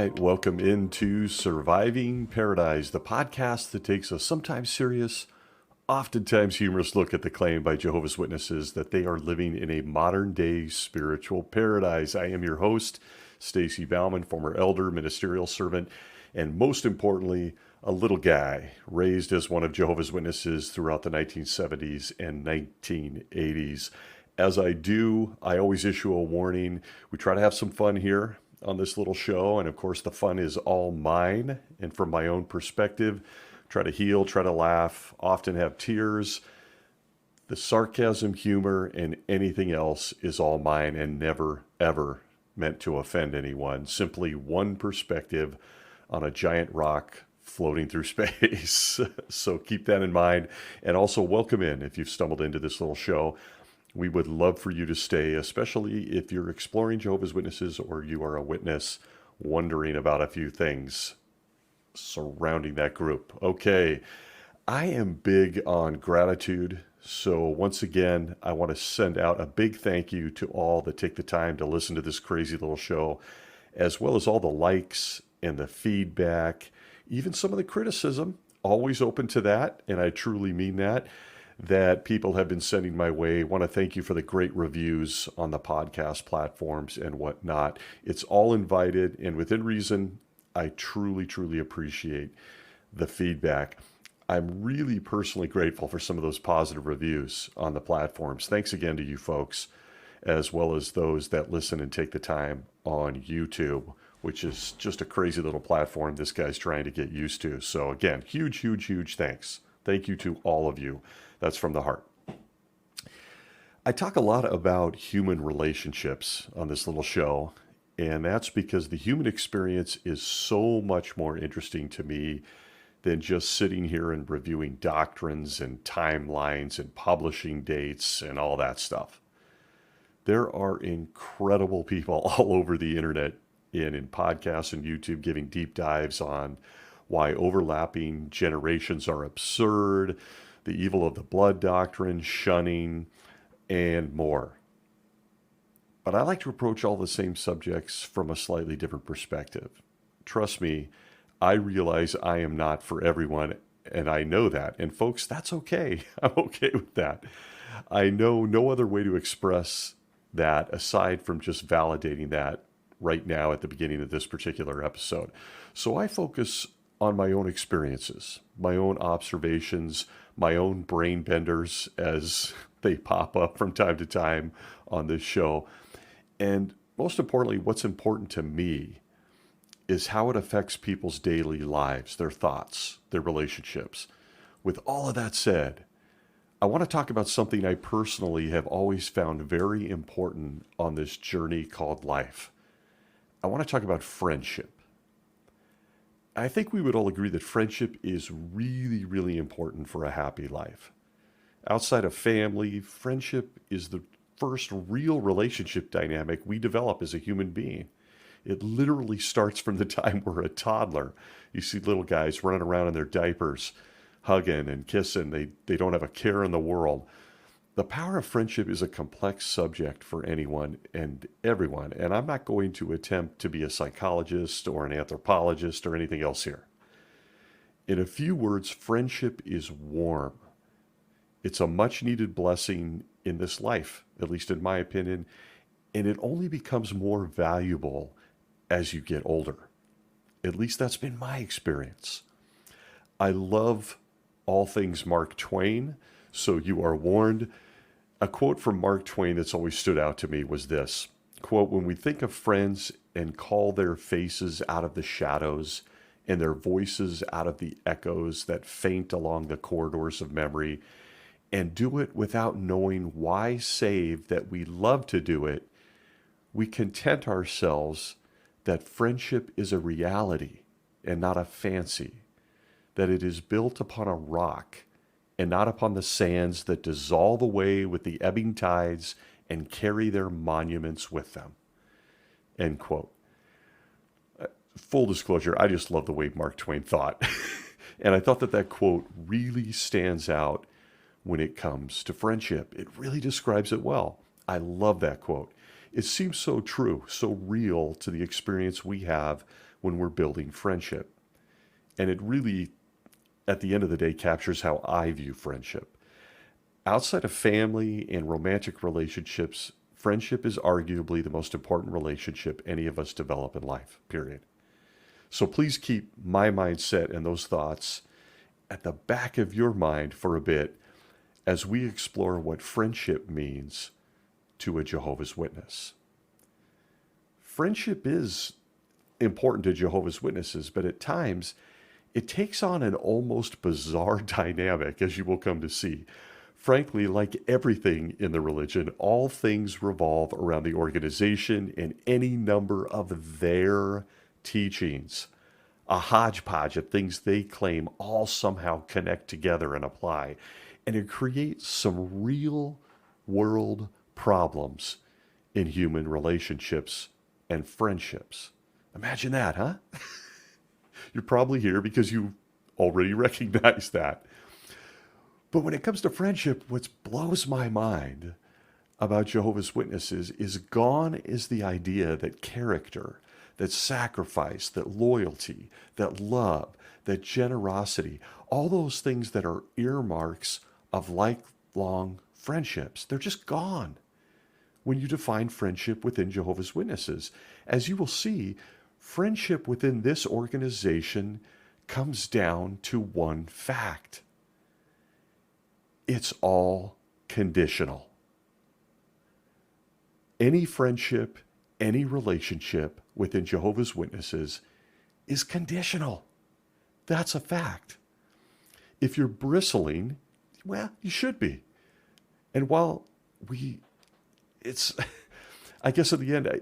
right, welcome into Surviving Paradise, the podcast that takes a sometimes serious, oftentimes humorous look at the claim by Jehovah's Witnesses that they are living in a modern day spiritual paradise. I am your host, Stacy Bauman, former elder, ministerial servant, and most importantly, a little guy raised as one of Jehovah's Witnesses throughout the 1970s and 1980s. As I do, I always issue a warning. We try to have some fun here on this little show, and of course the fun is all mine and from my own perspective. Try to heal, try to laugh, often have tears. The sarcasm, humor, and anything else is all mine and never ever meant to offend anyone. Simply one perspective on a giant rock floating through space. So keep that in mind, and also welcome in if you've stumbled into this little show. We would love for you to stay, especially if you're exploring Jehovah's Witnesses or you are a witness wondering about a few things surrounding that group. Okay, I am big on gratitude. So once again, I want to send out a big thank you to all that take the time to listen to this crazy little show, as well as all the likes and the feedback, even some of the criticism. Always open to that, and I truly mean that people have been sending my way. Want to thank you for the great reviews on the podcast platforms and whatnot. It's all invited, and within reason, I truly, truly appreciate the feedback. I'm really personally grateful for some of those positive reviews on the platforms. Thanks again to you folks, as well as those that listen and take the time on YouTube, which is just a crazy little platform this guy's trying to get used to. So again, huge, huge, huge thanks. Thank you to all of you. That's from the heart. I talk a lot about human relationships on this little show, and that's because the human experience is so much more interesting to me than just sitting here and reviewing doctrines and timelines and publishing dates and all that stuff. There are incredible people all over the internet and in podcasts and YouTube giving deep dives on why overlapping generations are absurd, the evil of the blood doctrine, shunning, and more. But I like to approach all the same subjects from a slightly different perspective. Trust me, I realize I am not for everyone, and I know that. And folks, that's okay. I'm okay with that. I know no other way to express that aside from just validating that right now at the beginning of this particular episode. So I focus on my own experiences, my own observations, my own brain benders as they pop up from time to time on this show. And most importantly, what's important to me is how it affects people's daily lives, their thoughts, their relationships. With all of that said, I want to talk about something I personally have always found very important on this journey called life. I want to talk about friendship. I think we would all agree that friendship is really, really important for a happy life. Outside of family, friendship is the first real relationship dynamic we develop as a human being. It literally starts from the time we're a toddler. You see little guys running around in their diapers, hugging and kissing. They don't have a care in the world. The power of friendship is a complex subject for anyone and everyone, and I'm not going to attempt to be a psychologist or an anthropologist or anything else here. In a few words, friendship is warm. It's a much-needed blessing in this life, at least in my opinion, and it only becomes more valuable as you get older. At least that's been my experience. I love all things Mark Twain, so you are warned. A quote from Mark Twain that's always stood out to me was this, quote, "When we think of friends and call their faces out of the shadows and their voices out of the echoes that faint along the corridors of memory, and do it without knowing why save that we love to do it, we content ourselves that friendship is a reality and not a fancy, that it is built upon a rock and not upon the sands that dissolve away with the ebbing tides and carry their monuments with them." End quote. Full disclosure, I just love the way Mark Twain thought. And I thought that quote really stands out when it comes to friendship. It really describes it well. I love that quote. It seems so true, so real to the experience we have when we're building friendship. And it really, at the end of the day, captures how I view friendship. Outside of family and romantic relationships, friendship is arguably the most important relationship any of us develop in life, period. So please keep my mindset and those thoughts at the back of your mind for a bit as we explore what friendship means to a Jehovah's Witness. Friendship is important to Jehovah's Witnesses, but at times it takes on an almost bizarre dynamic, as you will come to see. Frankly, like everything in the religion, all things revolve around the organization and any number of their teachings. A hodgepodge of things they claim all somehow connect together and apply. And it creates some real world problems in human relationships and friendships. Imagine that, huh? You're probably here because you already recognize that. But when it comes to friendship, what blows my mind about Jehovah's Witnesses is gone is the idea that character, that sacrifice, that loyalty, that love, that generosity, all those things that are earmarks of lifelong friendships, they're just gone when you define friendship within Jehovah's Witnesses. As you will see, friendship within this organization comes down to one fact. It's all conditional. Any friendship, any relationship within Jehovah's Witnesses is conditional. That's a fact. If you're bristling, well, you should be. And while I guess at the end,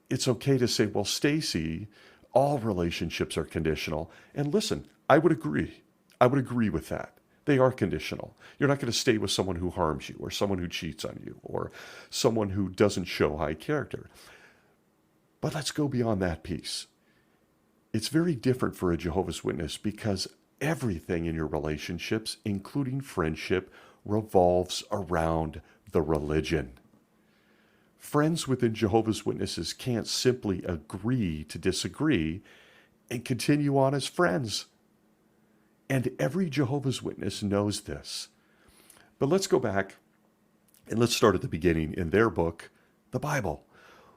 it's okay to say, well, Stacy, all relationships are conditional. And listen, I would agree. I would agree with that. They are conditional. You're not going to stay with someone who harms you or someone who cheats on you or someone who doesn't show high character. But let's go beyond that piece. It's very different for a Jehovah's Witness because everything in your relationships, including friendship, revolves around the religion. Friends within Jehovah's Witnesses can't simply agree to disagree and continue on as friends. And every Jehovah's Witness knows this. But let's go back and let's start at the beginning in their book, the Bible.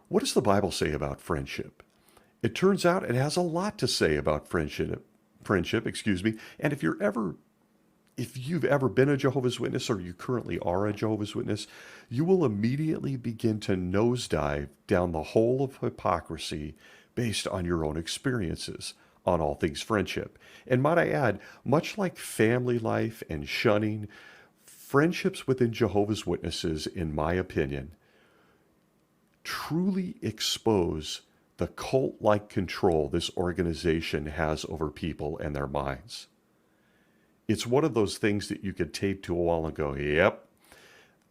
What does the Bible say about friendship? It turns out it has a lot to say about friendship, And if you've ever been a Jehovah's Witness or you currently are a Jehovah's Witness, you will immediately begin to nosedive down the hole of hypocrisy based on your own experiences on all things friendship. And might I add, much like family life and shunning, friendships within Jehovah's Witnesses, in my opinion, truly expose the cult-like control this organization has over people and their minds. It's one of those things that you could tape to a wall and go, yep,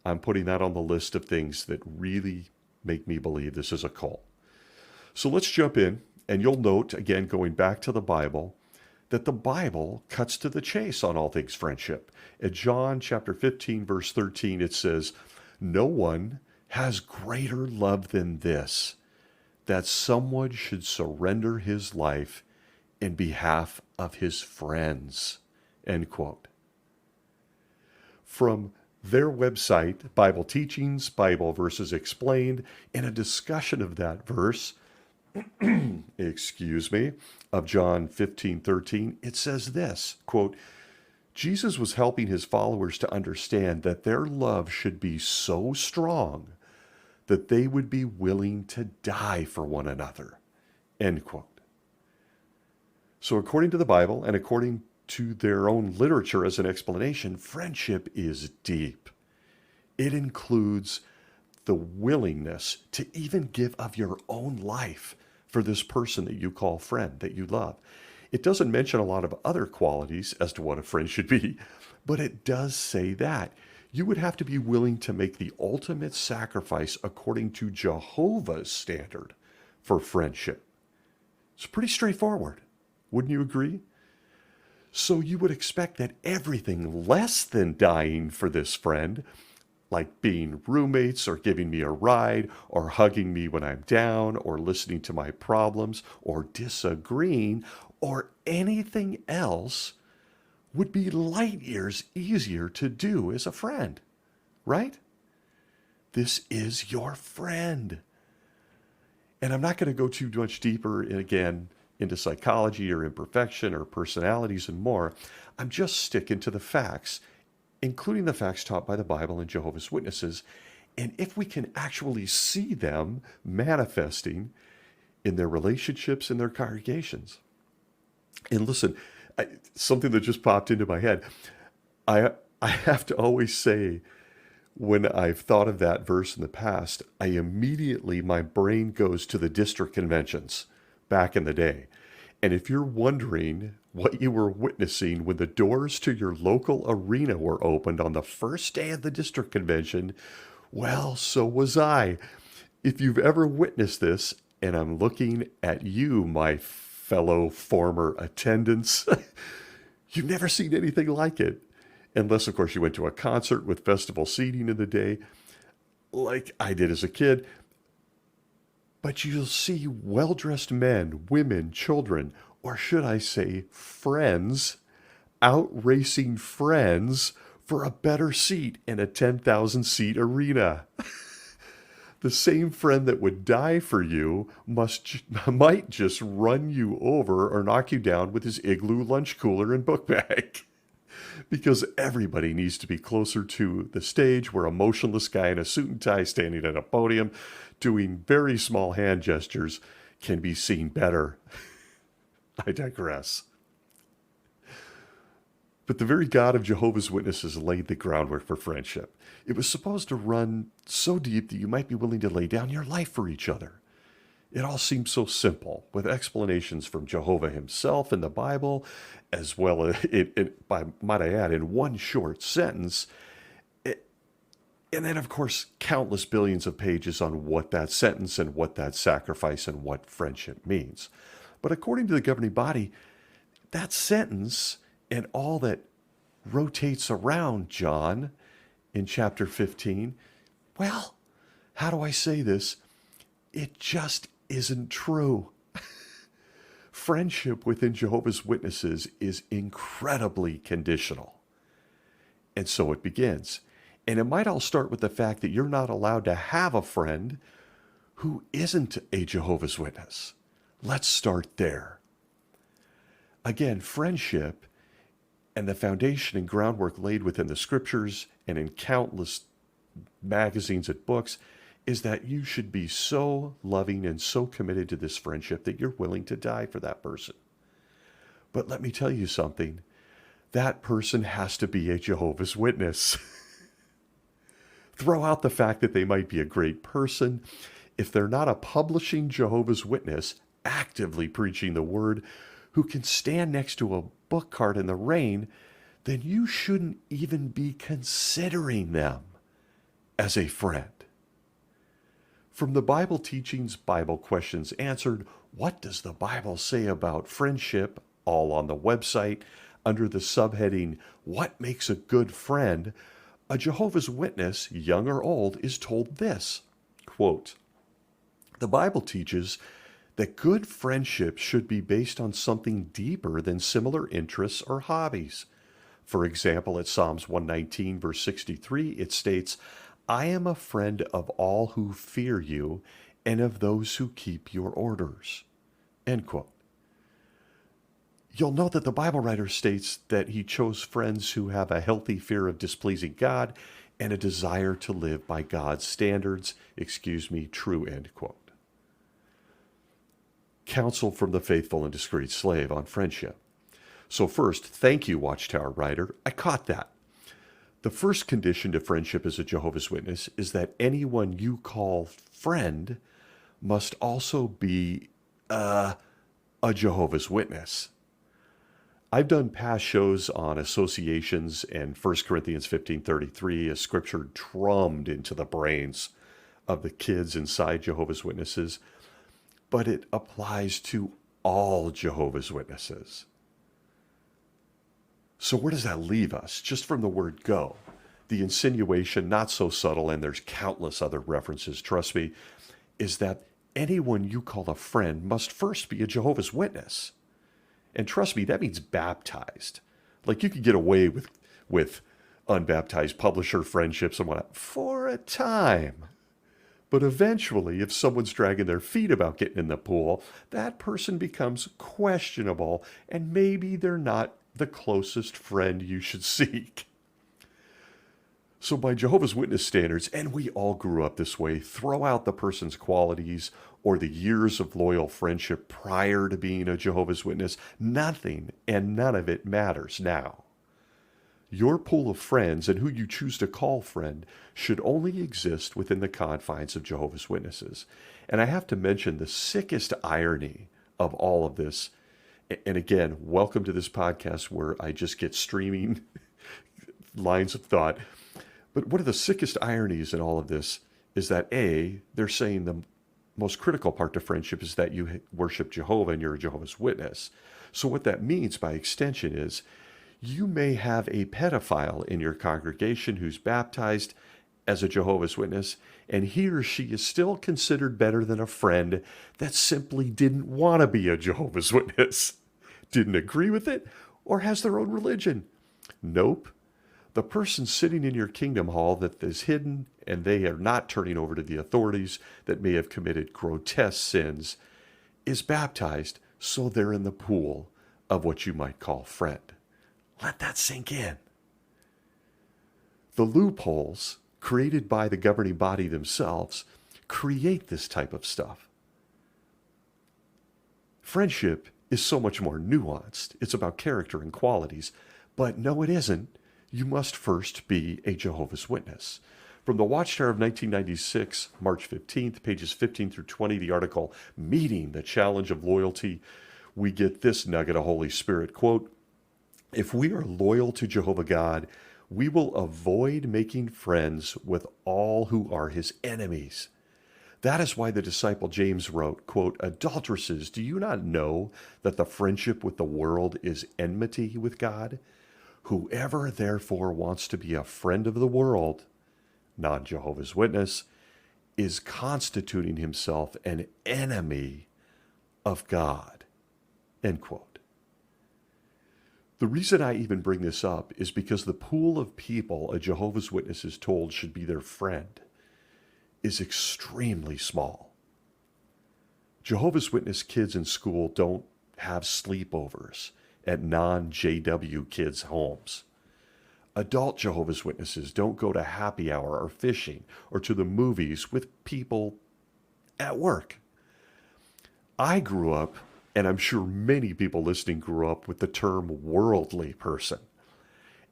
I'm putting that on the list of things that really make me believe this is a cult. So let's jump in, and you'll note, again, going back to the Bible, that the Bible cuts to the chase on all things friendship. In John chapter 15, verse 13, it says, "No one has greater love than this, that someone should surrender his life in behalf of his friends." End quote. From their website, Bible Teachings, Bible Verses Explained, in a discussion of that verse, of John 15:13, it says this, quote, "Jesus was helping his followers to understand that their love should be so strong that they would be willing to die for one another." End quote. So according to the Bible and according to their own literature as an explanation, friendship is deep. It includes the willingness to even give of your own life for this person that you call friend, that you love. It doesn't mention a lot of other qualities as to what a friend should be, but it does say that. You would have to be willing to make the ultimate sacrifice according to Jehovah's standard for friendship. It's pretty straightforward. Wouldn't you agree? So you would expect that everything less than dying for this friend like being roommates or giving me a ride or hugging me when I'm down or listening to my problems or disagreeing or anything else would be light years easier to do as a friend, right? This is your friend. And I'm not going to go too much deeper, again, into psychology or imperfection or personalities and more. I'm just sticking to the facts, including the facts taught by the Bible and Jehovah's Witnesses. And if we can actually see them manifesting in their relationships and their congregations. And listen, something that just popped into my head. I have to always say, when I've thought of that verse in the past, my brain goes to the district conventions back in the day. And if you're wondering what you were witnessing when the doors to your local arena were opened on the first day of the district convention, well, so was I. If you've ever witnessed this, and I'm looking at you, my fellow former attendants, you've never seen anything like it. Unless, of course, you went to a concert with festival seating in the day, like I did as a kid. But you'll see well-dressed men, women, children, or should I say friends, out racing friends for a better seat in a 10,000-seat arena. The same friend that would die for you might just run you over or knock you down with his igloo lunch cooler and book bag. Because everybody needs to be closer to the stage where a motionless guy in a suit and tie standing at a podium doing very small hand gestures can be seen better. I digress. But the very God of Jehovah's Witnesses laid the groundwork for friendship. It was supposed to run so deep that you might be willing to lay down your life for each other. It all seems so simple, with explanations from Jehovah himself in the Bible, as well as, might I add, in one short sentence. And then, of course, countless billions of pages on what that sentence and what that sacrifice and what friendship means. But according to the governing body, that sentence and all that rotates around John in chapter 15, well, how do I say this? It just isn't true. Friendship within Jehovah's Witnesses is incredibly conditional. And so it begins. And it might all start with the fact that you're not allowed to have a friend who isn't a Jehovah's Witness. Let's start there. Again, friendship and the foundation and groundwork laid within the scriptures and in countless magazines and books is that you should be so loving and so committed to this friendship that you're willing to die for that person. But let me tell you something. That person has to be a Jehovah's Witness. Throw out the fact that they might be a great person. If they're not a publishing Jehovah's Witness, actively preaching the word, who can stand next to a book cart in the rain, then you shouldn't even be considering them as a friend. From the Bible Teachings, Bible Questions Answered, what does the Bible say about friendship? All on the website, under the subheading, What Makes a Good Friend? A Jehovah's Witness, young or old, is told this, quote, the Bible teaches that good friendship should be based on something deeper than similar interests or hobbies. For example, at Psalms 119, verse 63, it states, I am a friend of all who fear you and of those who keep your orders. End quote. You'll note that the Bible writer states that he chose friends who have a healthy fear of displeasing God and a desire to live by God's standards, true, end quote. Counsel from the faithful and discreet slave on friendship. So first, thank you, Watchtower writer. I caught that. The first condition to friendship as a Jehovah's Witness is that anyone you call friend must also be a Jehovah's Witness. I've done past shows on associations and 1 Corinthians 15:33, a scripture drummed into the brains of the kids inside Jehovah's Witnesses, but it applies to all Jehovah's Witnesses. So where does that leave us? Just from the word go. The insinuation, not so subtle, and there's countless other references, trust me, is that anyone you call a friend must first be a Jehovah's Witness. And trust me, that means baptized. Like you could get away with unbaptized publisher friendships and whatnot for a time. But eventually, if someone's dragging their feet about getting in the pool, that person becomes questionable, and maybe they're not the closest friend you should seek. So by Jehovah's Witness standards, and we all grew up this way, throw out the person's qualities or the years of loyal friendship prior to being a Jehovah's Witness. Nothing and none of it matters now. Your pool of friends and who you choose to call friend should only exist within the confines of Jehovah's Witnesses. And I have to mention the sickest irony of all of this. And again, welcome to this podcast where I just get streaming lines of thought. But one of the sickest ironies in all of this is that A, they're saying the most critical part to friendship is that you worship Jehovah and you're a Jehovah's Witness. So what that means by extension is you may have a pedophile in your congregation who's baptized as a Jehovah's Witness, and he or she is still considered better than a friend that simply didn't want to be a Jehovah's Witness, didn't agree with it, or has their own religion. Nope. The person sitting in your kingdom hall that is hidden and they are not turning over to the authorities that may have committed grotesque sins is baptized, so they're in the pool of what you might call friend. Let that sink in. The loopholes created by the governing body themselves create this type of stuff. Friendship is so much more nuanced. It's about character and qualities. But no, it isn't. You must first be a Jehovah's Witness. From the Watchtower of 1996, March 15th, pages 15 through 20, the article, Meeting the Challenge of Loyalty, we get this nugget of Holy Spirit, quote, if we are loyal to Jehovah God, we will avoid making friends with all who are his enemies. That is why the disciple James wrote, quote, adulteresses, do you not know that the friendship with the world is enmity with God? Whoever therefore wants to be a friend of the world, non-Jehovah's Witness, is constituting himself an enemy of God, end quote. The reason I even bring this up is because the pool of people a Jehovah's Witness is told should be their friend is extremely small. Jehovah's Witness kids in school don't have sleepovers at non-JW kids' homes. Adult Jehovah's Witnesses don't go to happy hour or fishing or to the movies with people at work. I grew up, and I'm sure many people listening grew up with the term worldly person.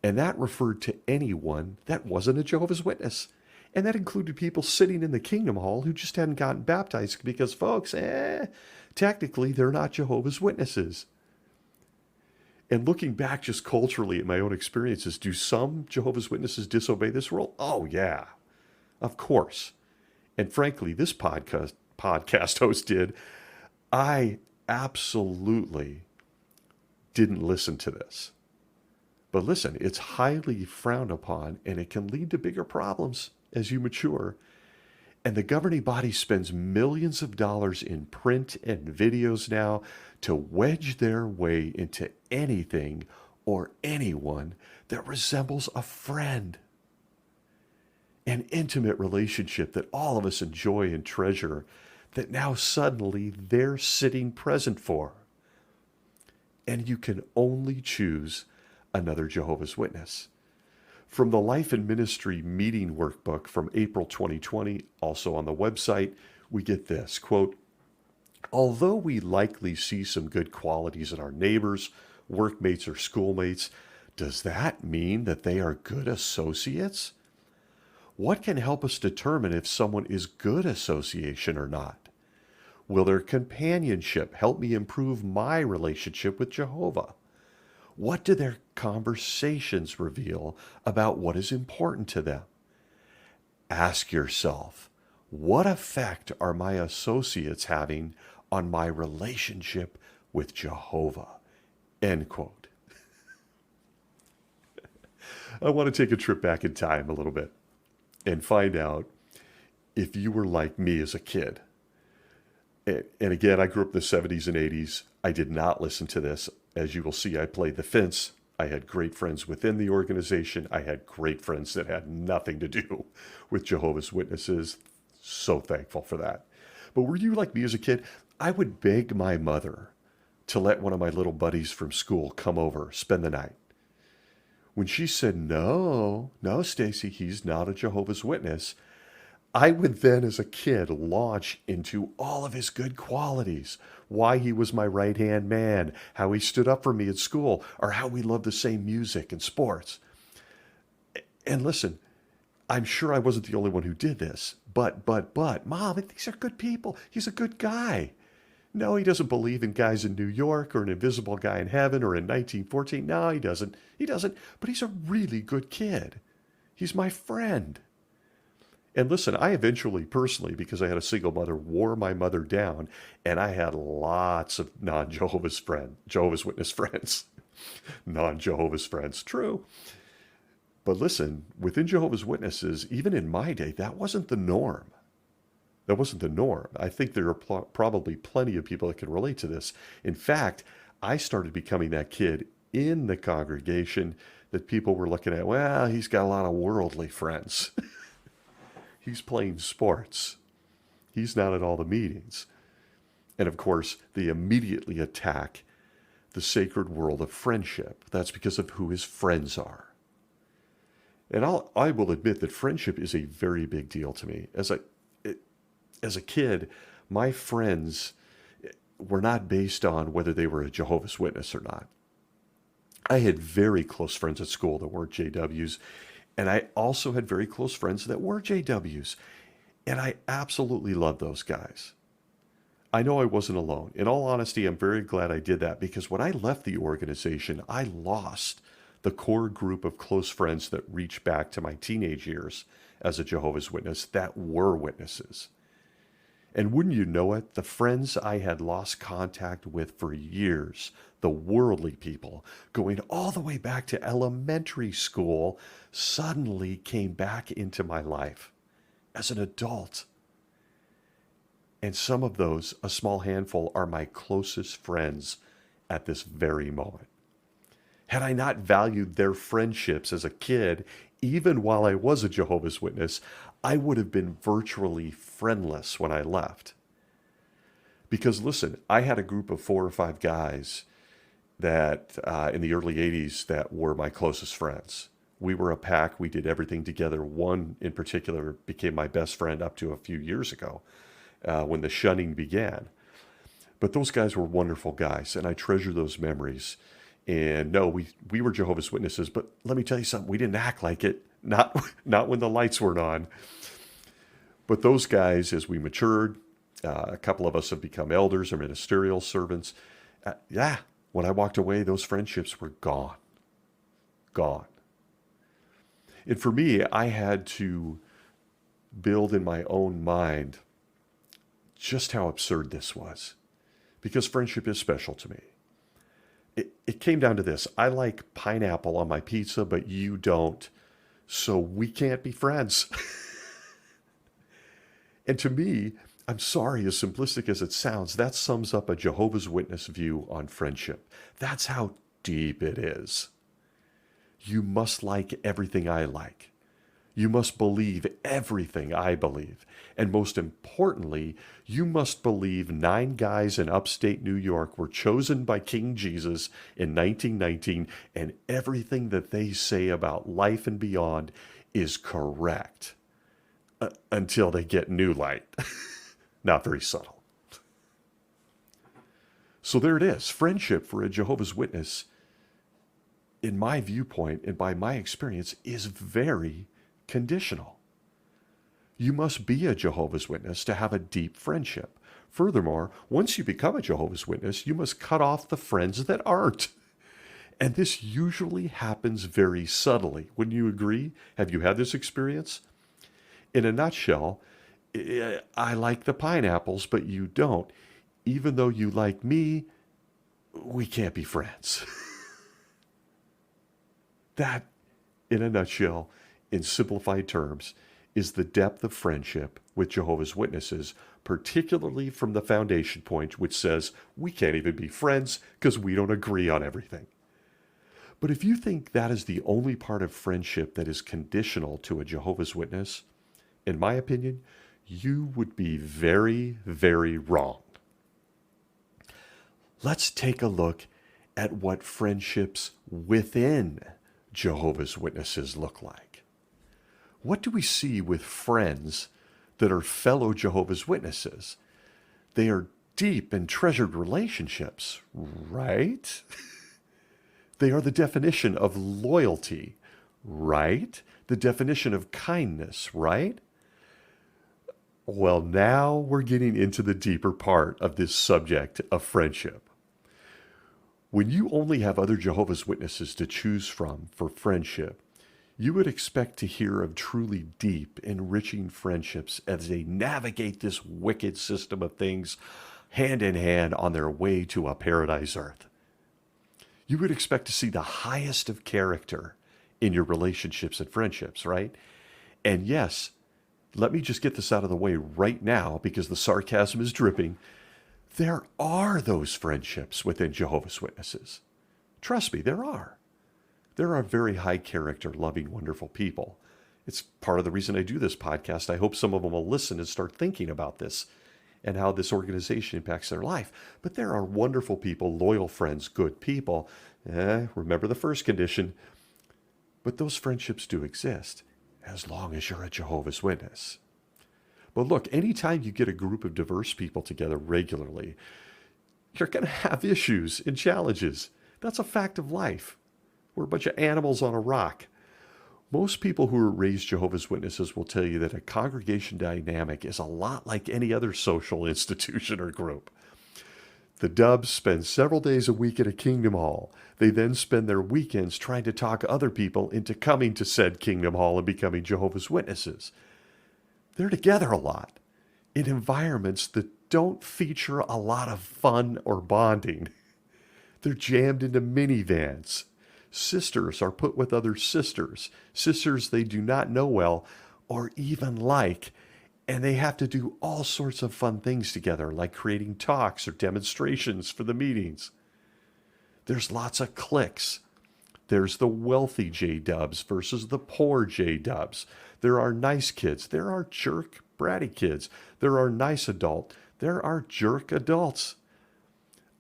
And that referred to anyone that wasn't a Jehovah's Witness. And that included people sitting in the Kingdom Hall who just hadn't gotten baptized because, folks, technically they're not Jehovah's Witnesses. And looking back just culturally at my own experiences, do some Jehovah's Witnesses disobey this rule? Oh, yeah, of course. And frankly, this podcast host did. I absolutely didn't listen to this. But listen, it's highly frowned upon, and it can lead to bigger problems as you mature. And the governing body spends millions of dollars in print and videos now to wedge their way into anything or anyone that resembles a friend. An intimate relationship that all of us enjoy and treasure, that now suddenly they're sitting present for. And you can only choose another Jehovah's Witness. From the Life and Ministry Meeting Workbook from April 2020, also on the website, we get this, quote, although we likely see some good qualities in our neighbors, workmates, or schoolmates, does that mean that they are good associates? What can help us determine if someone is good association or not? Will their companionship help me improve my relationship with Jehovah? What do their conversations reveal about what is important to them? Ask yourself, what effect are my associates having on my relationship with Jehovah? End quote. I want to take a trip back in time a little bit and find out if you were like me as a kid. And again, I grew up in the 70s and 80s. I did not listen to this. As you will see, I played the fence. I had great friends within the organization. I had great friends that had nothing to do with Jehovah's Witnesses. So thankful for that. But were you like me as a kid? I would beg my mother to let one of my little buddies from school come over, spend the night. When she said, no, no, Stacy, he's not a Jehovah's Witness, I would then, as a kid, launch into all of his good qualities. Why he was my right-hand man, how he stood up for me at school, or how we loved the same music and sports. And listen, I'm sure I wasn't the only one who did this. But, Mom, these are good people. He's a good guy. No, he doesn't believe in guys in New York or an invisible guy in heaven or in 1914. No, he doesn't. He doesn't. But he's a really good kid. He's my friend. And listen, I eventually, personally, because I had a single mother, wore my mother down, and I had lots of Jehovah's Witness friends. Non-Jehovah's friends, true. But listen, within Jehovah's Witnesses, even in my day, that wasn't the norm. That wasn't the norm. I think there are probably plenty of people that can relate to this. In fact, I started becoming that kid in the congregation that people were looking at, well, he's got a lot of worldly friends. He's playing sports. He's not at all the meetings. And of course, they immediately attack the sacred world of friendship. That's because of who his friends are. And I will admit that friendship is a very big deal to me. As a kid, my friends were not based on whether they were a Jehovah's Witness or not. I had very close friends at school that weren't JWs, and I also had very close friends that were JWs, and I absolutely loved those guys. I know I wasn't alone. In all honesty, I'm very glad I did that because when I left the organization, I lost the core group of close friends that reached back to my teenage years as a Jehovah's Witness that were witnesses. And wouldn't you know it, the friends I had lost contact with for years, the worldly people, going all the way back to elementary school, suddenly came back into my life as an adult. And some of those, a small handful, are my closest friends at this very moment. Had I not valued their friendships as a kid, even while I was a Jehovah's Witness, I would have been virtually friendless when I left. Because listen, I had a group of 4 or 5 guys that in the early 80s that were my closest friends. We were a pack. We did everything together. One in particular became my best friend up to a few years ago when the shunning began. But those guys were wonderful guys, and I treasure those memories. And no, we were Jehovah's Witnesses, but let me tell you something, we didn't act like it, not when the lights weren't on. But those guys, as we matured, a couple of us have become elders or ministerial servants. When I walked away, those friendships were gone. Gone. And for me, I had to build in my own mind just how absurd this was, because friendship is special to me. It came down to this. I like pineapple on my pizza, but you don't. So we can't be friends. And to me, I'm sorry, as simplistic as it sounds, that sums up a Jehovah's Witness view on friendship. That's how deep it is. You must like everything I like. You must believe everything I believe. And most importantly, you must believe 9 guys in upstate New York were chosen by King Jesus in 1919, and everything that they say about life and beyond is correct until they get new light. Not very subtle. So there it is. Friendship for a Jehovah's Witness, in my viewpoint and by my experience, is very conditional. You must be a Jehovah's Witness to have a deep friendship. Furthermore, once you become a Jehovah's Witness, you must cut off the friends that aren't. And this usually happens very subtly. Wouldn't you agree? Have you had this experience? In a nutshell, I like the pineapples, but you don't. Even though you like me, we can't be friends. That in a nutshell, in simplified terms, is the depth of friendship with Jehovah's Witnesses, particularly from the foundation point, which says we can't even be friends because we don't agree on everything. But if you think that is the only part of friendship that is conditional to a Jehovah's Witness, in my opinion, you would be very, very wrong. Let's take a look at what friendships within Jehovah's Witnesses look like. What do we see with friends that are fellow Jehovah's Witnesses? They are deep and treasured relationships, right? They are the definition of loyalty, right? The definition of kindness, right? Well, now we're getting into the deeper part of this subject of friendship. When you only have other Jehovah's Witnesses to choose from for friendship, you would expect to hear of truly deep, enriching friendships as they navigate this wicked system of things hand in hand on their way to a paradise earth. You would expect to see the highest of character in your relationships and friendships, right? And yes, let me just get this out of the way right now because the sarcasm is dripping. There are those friendships within Jehovah's Witnesses. Trust me, there are. There are very high character, loving, wonderful people. It's part of the reason I do this podcast. I hope some of them will listen and start thinking about this and how this organization impacts their life. But there are wonderful people, loyal friends, good people. Remember the first condition. But those friendships do exist as long as you're a Jehovah's Witness. But look, anytime you get a group of diverse people together regularly, you're going to have issues and challenges. That's a fact of life. We're a bunch of animals on a rock. Most people who are raised Jehovah's Witnesses will tell you that a congregation dynamic is a lot like any other social institution or group. The Dubs spend several days a week at a Kingdom Hall. They then spend their weekends trying to talk other people into coming to said Kingdom Hall and becoming Jehovah's Witnesses. They're together a lot in environments that don't feature a lot of fun or bonding. They're jammed into minivans. Sisters are put with other sisters they do not know well or even like, and they have to do all sorts of fun things together, like creating talks or demonstrations for the meetings. There's lots of cliques. There's the wealthy J-dubs versus the poor J-dubs. There are nice kids. There are jerk, bratty kids. There are nice adults. There are jerk adults.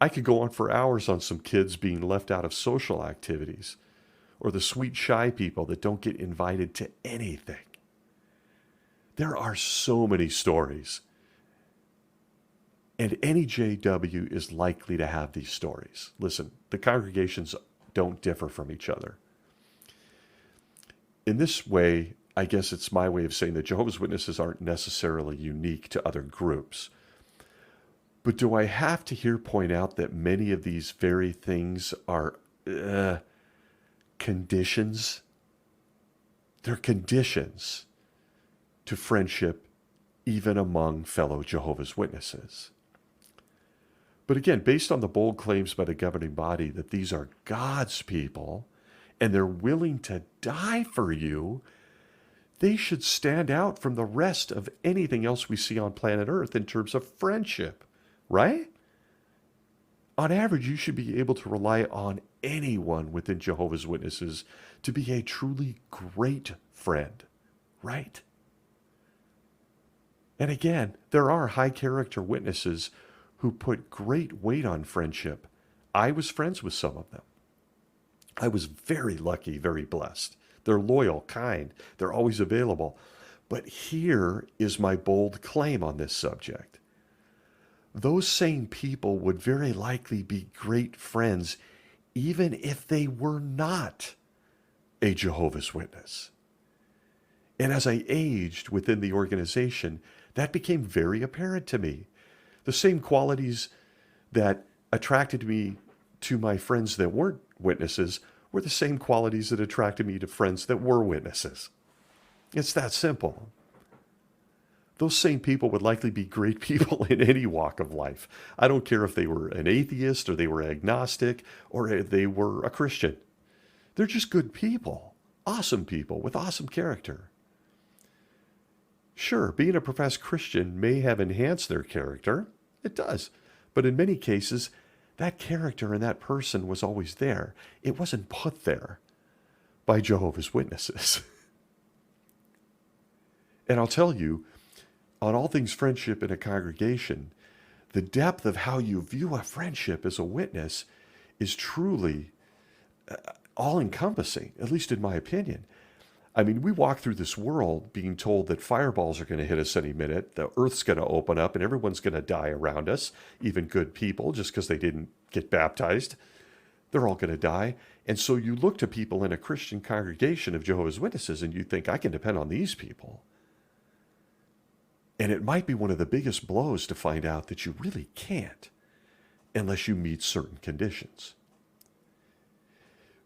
I could go on for hours on some kids being left out of social activities, or the sweet, shy people that don't get invited to anything. There are so many stories. And any JW is likely to have these stories. Listen, the congregations don't differ from each other. In this way, I guess it's my way of saying that Jehovah's Witnesses aren't necessarily unique to other groups. But do I have to here point out that many of these very things are conditions? They're conditions to friendship even among fellow Jehovah's Witnesses. But again, based on the bold claims by the governing body that these are God's people and they're willing to die for you, they should stand out from the rest of anything else we see on planet Earth in terms of friendship, right? On average, you should be able to rely on anyone within Jehovah's Witnesses to be a truly great friend, right? And again, there are high character witnesses who put great weight on friendship. I was friends with some of them. I was very lucky, very blessed. They're loyal, kind, they're always available. But here is my bold claim on this subject. Those same people would very likely be great friends even if they were not a Jehovah's Witness. And as I aged within the organization, that became very apparent to me. The same qualities that attracted me to my friends that weren't witnesses were the same qualities that attracted me to friends that were witnesses. It's that simple. Those same people would likely be great people in any walk of life. I don't care if they were an atheist or they were agnostic or if they were a Christian. They're just good people. awesome people with awesome character. Sure, being a professed Christian may have enhanced their character. It does. But in many cases, that character and that person was always there. It wasn't put there by Jehovah's Witnesses. And I'll tell you, on all things friendship in a congregation, the depth of how you view a friendship as a witness is truly all-encompassing, at least in my opinion. I mean, we walk through this world being told that fireballs are going to hit us any minute, the earth's going to open up, and everyone's going to die around us, even good people, just because they didn't get baptized. They're all going to die. And so you look to people in a Christian congregation of Jehovah's Witnesses and you think, I can depend on these people. And it might be one of the biggest blows to find out that you really can't unless you meet certain conditions.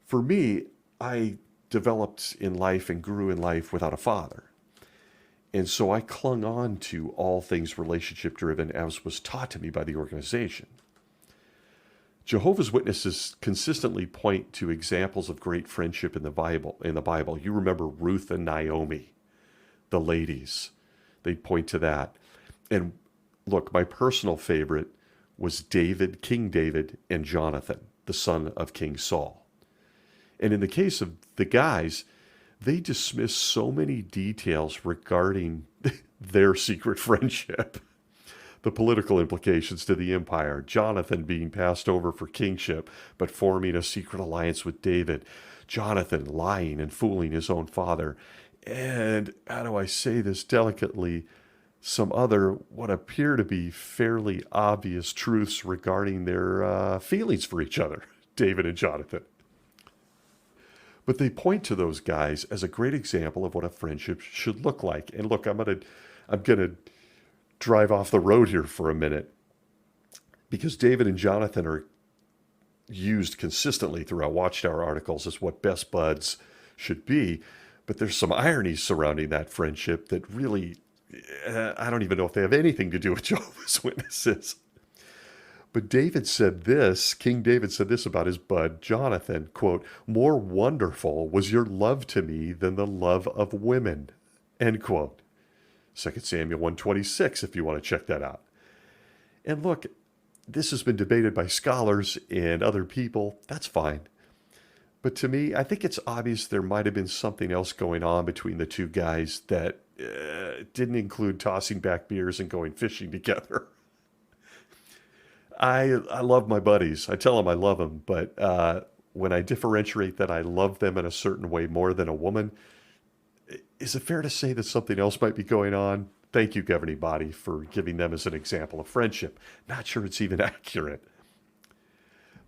For me, I developed in life and grew in life without a father. And so I clung on to all things relationship driven as was taught to me by the organization. Jehovah's Witnesses consistently point to examples of great friendship in the Bible. You remember Ruth and Naomi, the ladies. They point to that. And look, my personal favorite was David, King David, and Jonathan, the son of King Saul. And in the case of the guys, they dismiss so many details regarding their secret friendship. The political implications to the empire, Jonathan being passed over for kingship, but forming a secret alliance with David, Jonathan lying and fooling his own father, and, how do I say this delicately, some other what appear to be fairly obvious truths regarding their feelings for each other, David and Jonathan. But they point to those guys as a great example of what a friendship should look like. And look, I'm gonna drive off the road here for a minute, because David and Jonathan are used consistently throughout Watchtower articles as what best buds should be. But there's some irony surrounding that friendship that really, I don't even know if they have anything to do with Jehovah's Witnesses. But David said this, King David said this about his bud, Jonathan, quote, "More wonderful was your love to me than the love of women," end quote. 2 Samuel 1:26, if you want to check that out. And look, this has been debated by scholars and other people. That's fine. But to me, I think it's obvious there might have been something else going on between the two guys that didn't include tossing back beers and going fishing together. I love my buddies. I tell them I love them, but when I differentiate that I love them in a certain way more than a woman, is it fair to say that something else might be going on? Thank you, governing body, for giving them as an example of friendship. Not sure it's even accurate.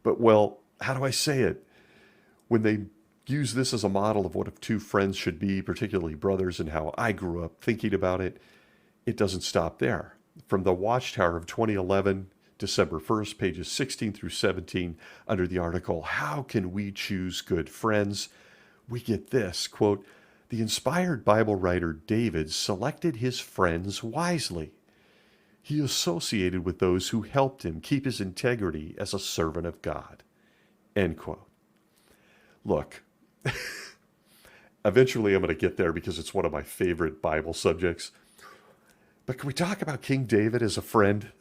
But, well, how do I say it? When they use this as a model of what two friends should be, particularly brothers, and how I grew up thinking about it, it doesn't stop there. From the Watchtower of 2011, December 1st, pages 16 through 17, under the article, "How Can We Choose Good Friends?" we get this, quote, "The inspired Bible writer David selected his friends wisely. He associated with those who helped him keep his integrity as a servant of God," end quote. Look, eventually I'm going to get there because it's one of my favorite Bible subjects. But can we talk about King David as a friend?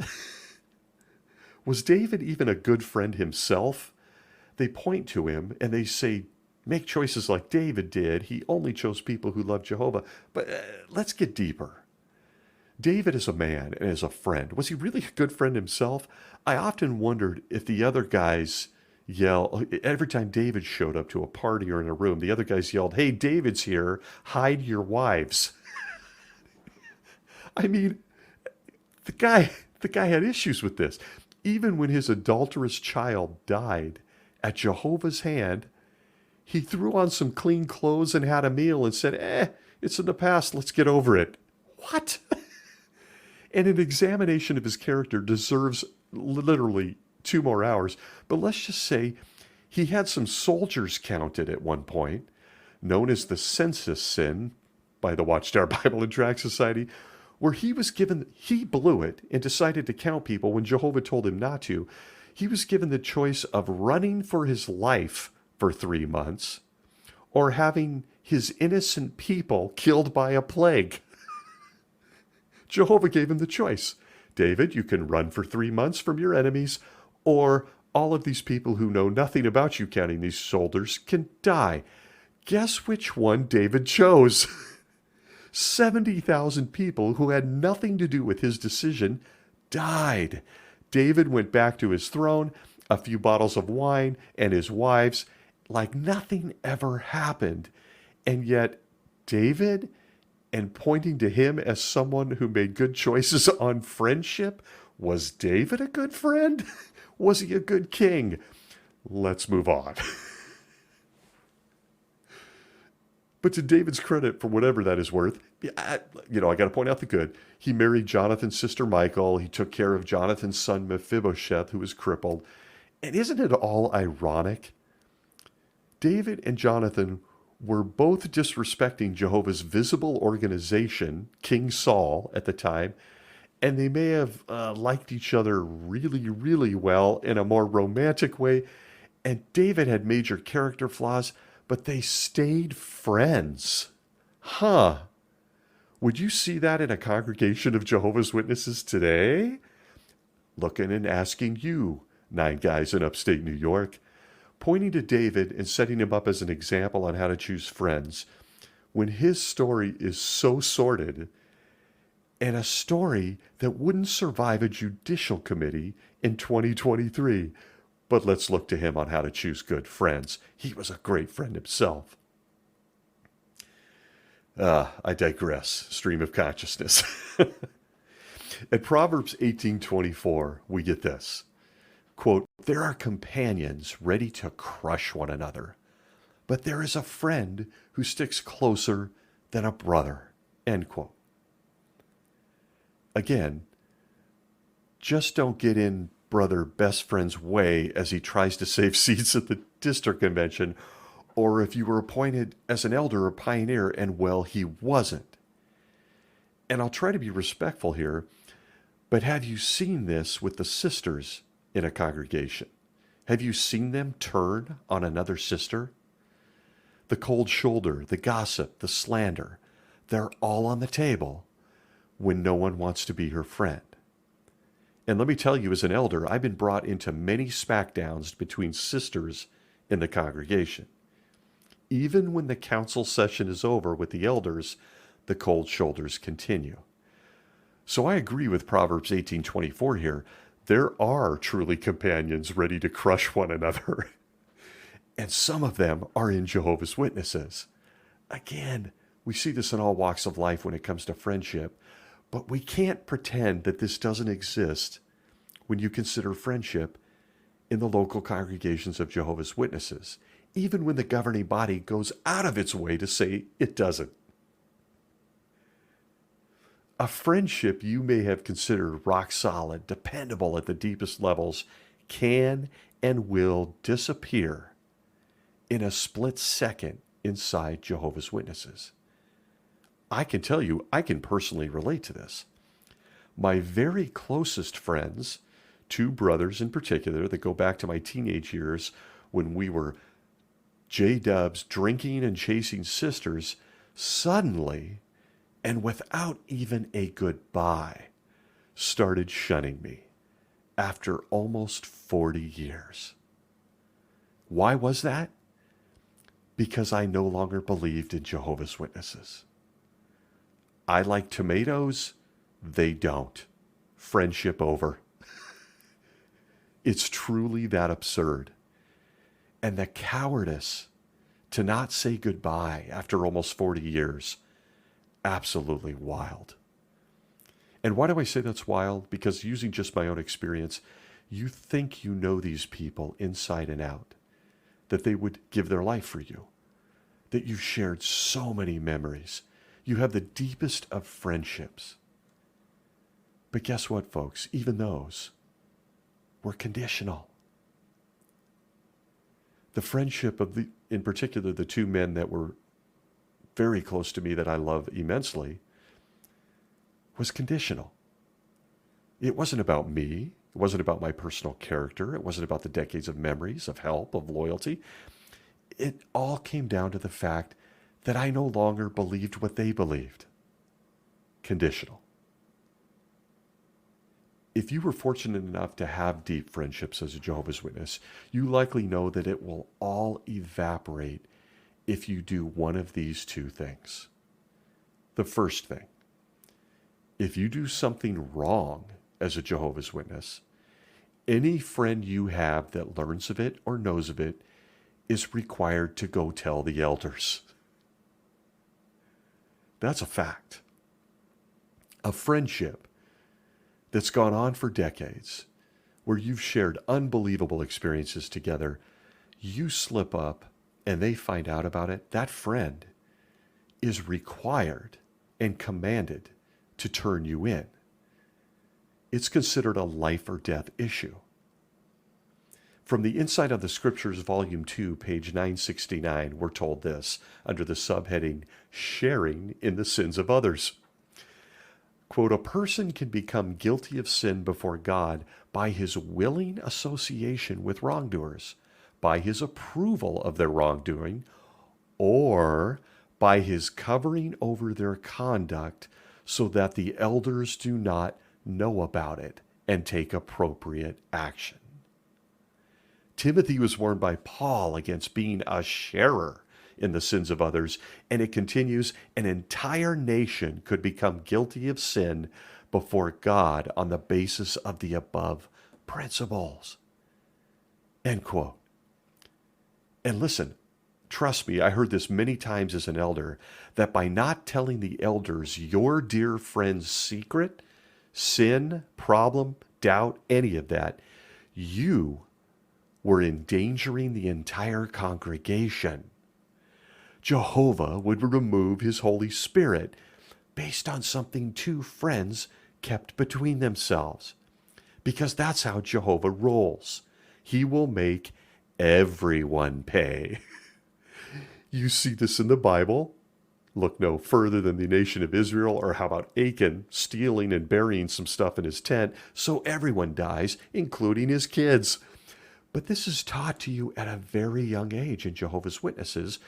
Was David even a good friend himself? They point to him and they say, make choices like David did. He only chose people who love Jehovah. But let's get deeper. David as a man and as a friend, was he really a good friend himself? I often wondered if the other guys every time David showed up to a party or in a room, the other guys yelled, "Hey, David's here, hide your wives." I mean, the guy had issues with this. Even when his adulterous child died at Jehovah's hand, he threw on some clean clothes and had a meal and said, it's in the past, let's get over it. What? And an examination of his character deserves literally 2 more hours, but let's just say he had some soldiers counted at one point, known as the census sin by the Watchtower Bible and Tract Society, where he blew it and decided to count people when Jehovah told him not to. He was given the choice of running for his life for 3 months or having his innocent people killed by a plague. Jehovah gave him the choice. David, you can run for 3 months from your enemies, or all of these people who know nothing about you counting these soldiers can die. Guess which one David chose? 70,000 people who had nothing to do with his decision died. David went back to his throne, a few bottles of wine, and his wives, like nothing ever happened. And yet, David, and pointing to him as someone who made good choices on friendship, was David a good friend? Was he a good king? Let's move on. But to David's credit, for whatever that is worth, I got to point out the good. He married Jonathan's sister Michal. He took care of Jonathan's son Mephibosheth, who was crippled. And isn't it all ironic? David and Jonathan were both disrespecting Jehovah's visible organization, King Saul at the time, and they may have liked each other really, really well in a more romantic way. And David had major character flaws, but they stayed friends. Huh. Would you see that in a congregation of Jehovah's Witnesses today? Looking and asking you, 9 guys in upstate New York, pointing to David and setting him up as an example on how to choose friends, when his story is so sordid, and a story that wouldn't survive a judicial committee in 2023. But let's look to him on how to choose good friends. He was a great friend himself. I digress. Stream of consciousness. At Proverbs 18:24, we get this. Quote, there are companions ready to crush one another, but there is a friend who sticks closer than a brother. End quote. Again, just don't get in brother best friend's way as he tries to save seats at the district convention, or if you were appointed as an elder or pioneer and, well, he wasn't. And I'll try to be respectful here, but have you seen this with the sisters in a congregation? Have you seen them turn on another sister? The cold shoulder, the gossip, the slander, they're all on the table when no one wants to be her friend. And let me tell you, as an elder, I've been brought into many smackdowns between sisters in the congregation. Even when the council session is over with the elders, the cold shoulders continue. So I agree with Proverbs 18:24 here. There are truly companions ready to crush one another. And some of them are in Jehovah's Witnesses. Again, we see this in all walks of life when it comes to friendship. But we can't pretend that this doesn't exist when you consider friendship in the local congregations of Jehovah's Witnesses, even when the governing body goes out of its way to say it doesn't. A friendship you may have considered rock solid, dependable at the deepest levels, can and will disappear in a split second inside Jehovah's Witnesses. I can tell you, I can personally relate to this. My very closest friends, 2 brothers in particular that go back to my teenage years when we were J-dubs drinking and chasing sisters, suddenly, and without even a goodbye, started shunning me after almost 40 years. Why was that? Because I no longer believed in Jehovah's Witnesses. I like tomatoes, they don't. Friendship over. It's truly that absurd. And the cowardice to not say goodbye after almost 40 years, absolutely wild. And why do I say that's wild? Because using just my own experience, you think you know these people inside and out, that they would give their life for you, that you've shared so many memories. You have the deepest of friendships. But guess what, folks? Even those were conditional. The friendship of in particular, the 2 men that were very close to me that I love immensely, was conditional. It wasn't about me. It wasn't about my personal character. It wasn't about the decades of memories, of help, of loyalty. It all came down to the fact that I no longer believed what they believed. Conditional. If you were fortunate enough to have deep friendships as a Jehovah's Witness, you likely know that it will all evaporate if you do one of these two things. The first thing, if you do something wrong as a Jehovah's Witness, any friend you have that learns of it or knows of it is required to go tell the elders. That's a fact. A friendship that's gone on for decades, where you've shared unbelievable experiences together, you slip up and they find out about it, that friend is required and commanded to turn you in. It's considered a life or death issue. From the Insight of the Scriptures, Volume 2, page 969, we're told this under the subheading, Sharing in the Sins of Others. Quote, a person can become guilty of sin before God by his willing association with wrongdoers, by his approval of their wrongdoing, or by his covering over their conduct so that the elders do not know about it and take appropriate action. Timothy was warned by Paul against being a sharer in the sins of others, and it continues, an entire nation could become guilty of sin before God on the basis of the above principles. End quote. And listen, trust me, I heard this many times as an elder, that by not telling the elders your dear friend's secret, sin, problem, doubt, any of that, you were endangering the entire congregation. Jehovah would remove his Holy Spirit based on something two friends kept between themselves. Because that's how Jehovah rolls. He will make everyone pay. You see this in the Bible. Look no further than the nation of Israel, or how about Achan stealing and burying some stuff in his tent so everyone dies, including his kids. But this is taught to you at a very young age in Jehovah's Witnesses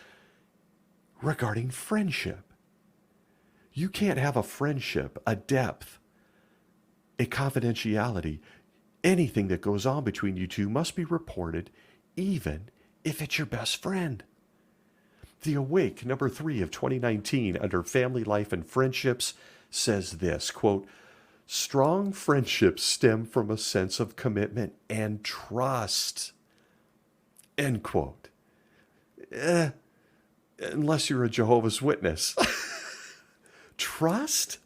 regarding friendship. You can't have a friendship, a depth, a confidentiality. Anything that goes on between you two must be reported, even if it's your best friend. The Awake, number 3 of 2019, under Family Life and Friendships, says this, quote, strong friendships stem from a sense of commitment and trust, end quote. Unless you're a Jehovah's Witness. Trust?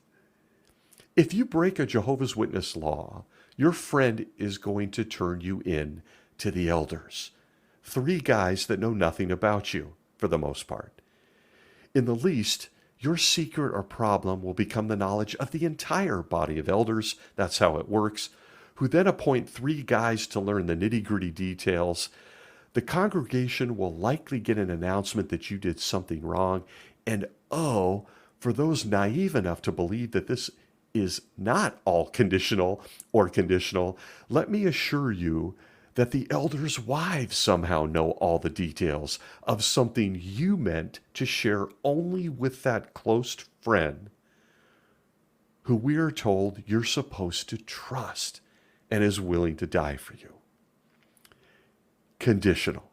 If you break a Jehovah's Witness law, your friend is going to turn you in to the elders. 3 guys that know nothing about you, for the most part. In the least, your secret or problem will become the knowledge of the entire body of elders. That's how it works. Who then appoint 3 guys to learn the nitty-gritty details. The congregation will likely get an announcement that you did something wrong. And oh, for those naive enough to believe that this is not all conditional or conditional, let me assure you that the elders' wives somehow know all the details of something you meant to share only with that close friend who we are told you're supposed to trust and is willing to die for you. Conditional.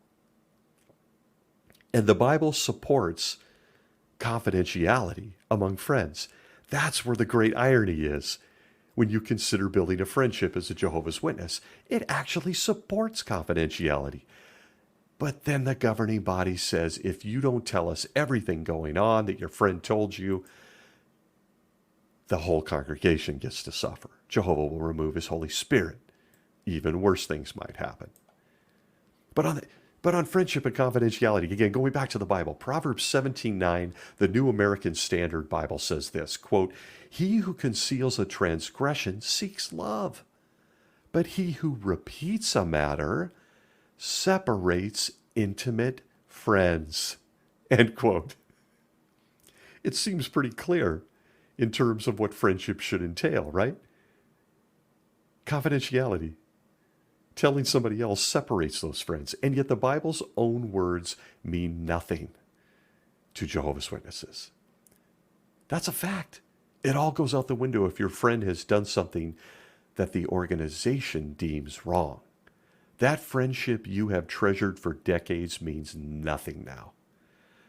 And the Bible supports confidentiality among friends. That's where the great irony is. When you consider building a friendship as a Jehovah's Witness, it actually supports confidentiality. But then the governing body says, if you don't tell us everything going on that your friend told you, the whole congregation gets to suffer. Jehovah will remove his Holy Spirit. Even worse things might happen. But on friendship and confidentiality, again, going back to the Bible, Proverbs 17:9, the New American Standard Bible says this, quote, he who conceals a transgression seeks love, but he who repeats a matter separates intimate friends, end quote. It seems pretty clear in terms of what friendship should entail, right? Confidentiality. Telling somebody else separates those friends, and yet the Bible's own words mean nothing. to Jehovah's Witnesses. That's a fact. It all goes out the window if your friend has done something that the organization deems wrong. That friendship you have treasured for decades means nothing now.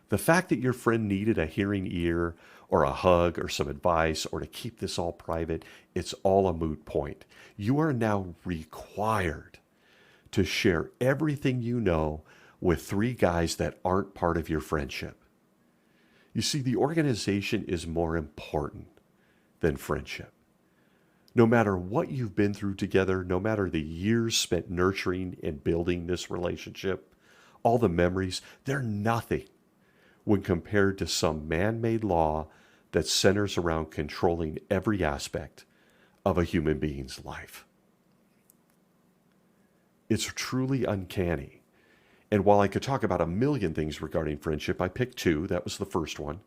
The fact that your friend needed a hearing ear or a hug or some advice or to keep this all private, it's all a moot point. You are now required to share everything you know with three guys that aren't part of your friendship. You see, the organization is more important than friendship. No matter what you've been through together, no matter the years spent nurturing and building this relationship, all the memories, they're nothing when compared to some man-made law that centers around controlling every aspect of a human being's life. It's truly uncanny. And while I could talk about a million things regarding friendship, I picked two. That was the first one.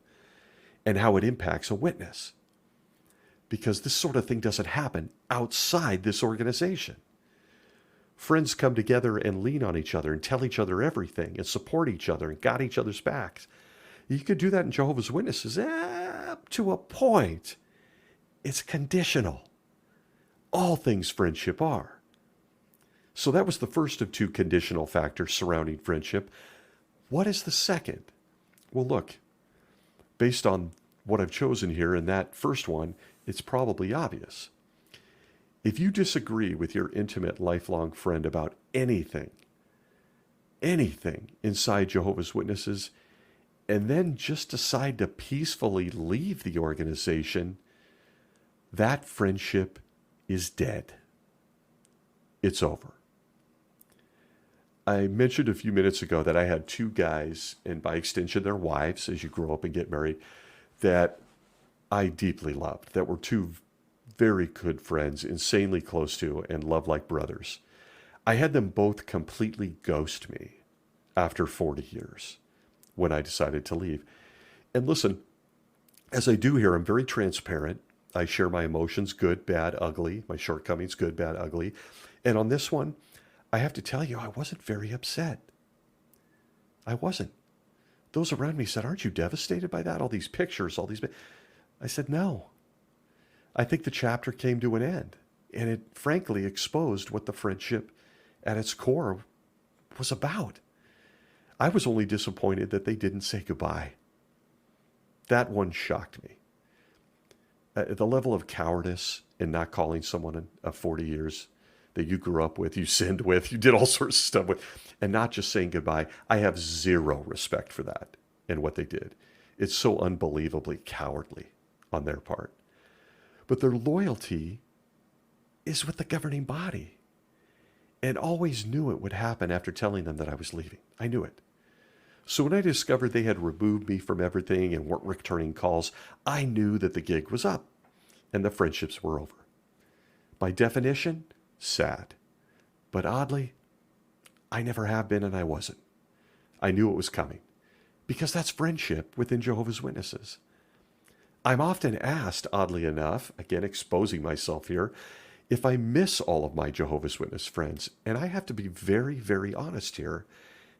And how it impacts a witness. Because this sort of thing doesn't happen outside this organization. Friends come together and lean on each other and tell each other everything and support each other and got each other's backs. You could do that in Jehovah's Witnesses up to a point. It's conditional. All things friendship are. So that was the first of two conditional factors surrounding friendship. What is the second? Well, look, based on what I've chosen here in that first one, it's probably obvious. If you disagree with your intimate, lifelong friend about anything inside Jehovah's Witnesses, and then just decide to peacefully leave the organization, that friendship is dead. It's over. I mentioned a few minutes ago that I had two guys, and by extension their wives, as you grow up and get married, that I deeply loved, that were two very good friends, insanely close to, and loved like brothers. I had them both completely ghost me after 40 years when I decided to leave. And listen, as I do here, I'm very transparent. I share my emotions, good, bad, ugly, my shortcomings, good, bad, ugly. And on this one, I have to tell you, I wasn't very upset. I wasn't. Those around me said, aren't you devastated by that? All these pictures, all these... I said, no. I think the chapter came to an end. And it frankly exposed what the friendship at its core was about. I was only disappointed that they didn't say goodbye. That one shocked me. The level of cowardice in not calling someone of 40 years that you grew up with, you sinned with, you did all sorts of stuff with, and not just saying goodbye. I have zero respect for that and what they did. It's so unbelievably cowardly on their part. But their loyalty is with the governing body. And always knew it would happen after telling them that I was leaving. I knew it. So when I discovered they had removed me from everything and weren't returning calls, I knew that the gig was up and the friendships were over. By definition, sad. But oddly, I never have been and I wasn't. I knew it was coming because that's friendship within Jehovah's Witnesses. I'm often asked, oddly enough, again exposing myself here, if I miss all of my Jehovah's Witness friends. And I have to be very, very honest here.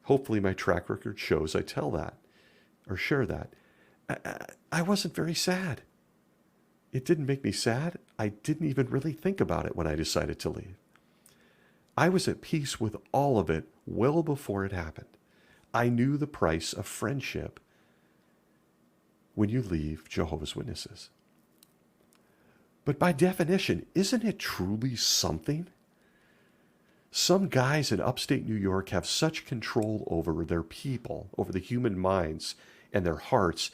Hopefully my track record shows I tell that or share that. I wasn't very sad. It didn't make me sad. I didn't even really think about it when I decided to leave. I was at peace with all of it well before it happened. I knew the price of friendship when you leave Jehovah's Witnesses. But by definition, isn't it truly something? Some guys in upstate New York have such control over their people, over the human minds and their hearts,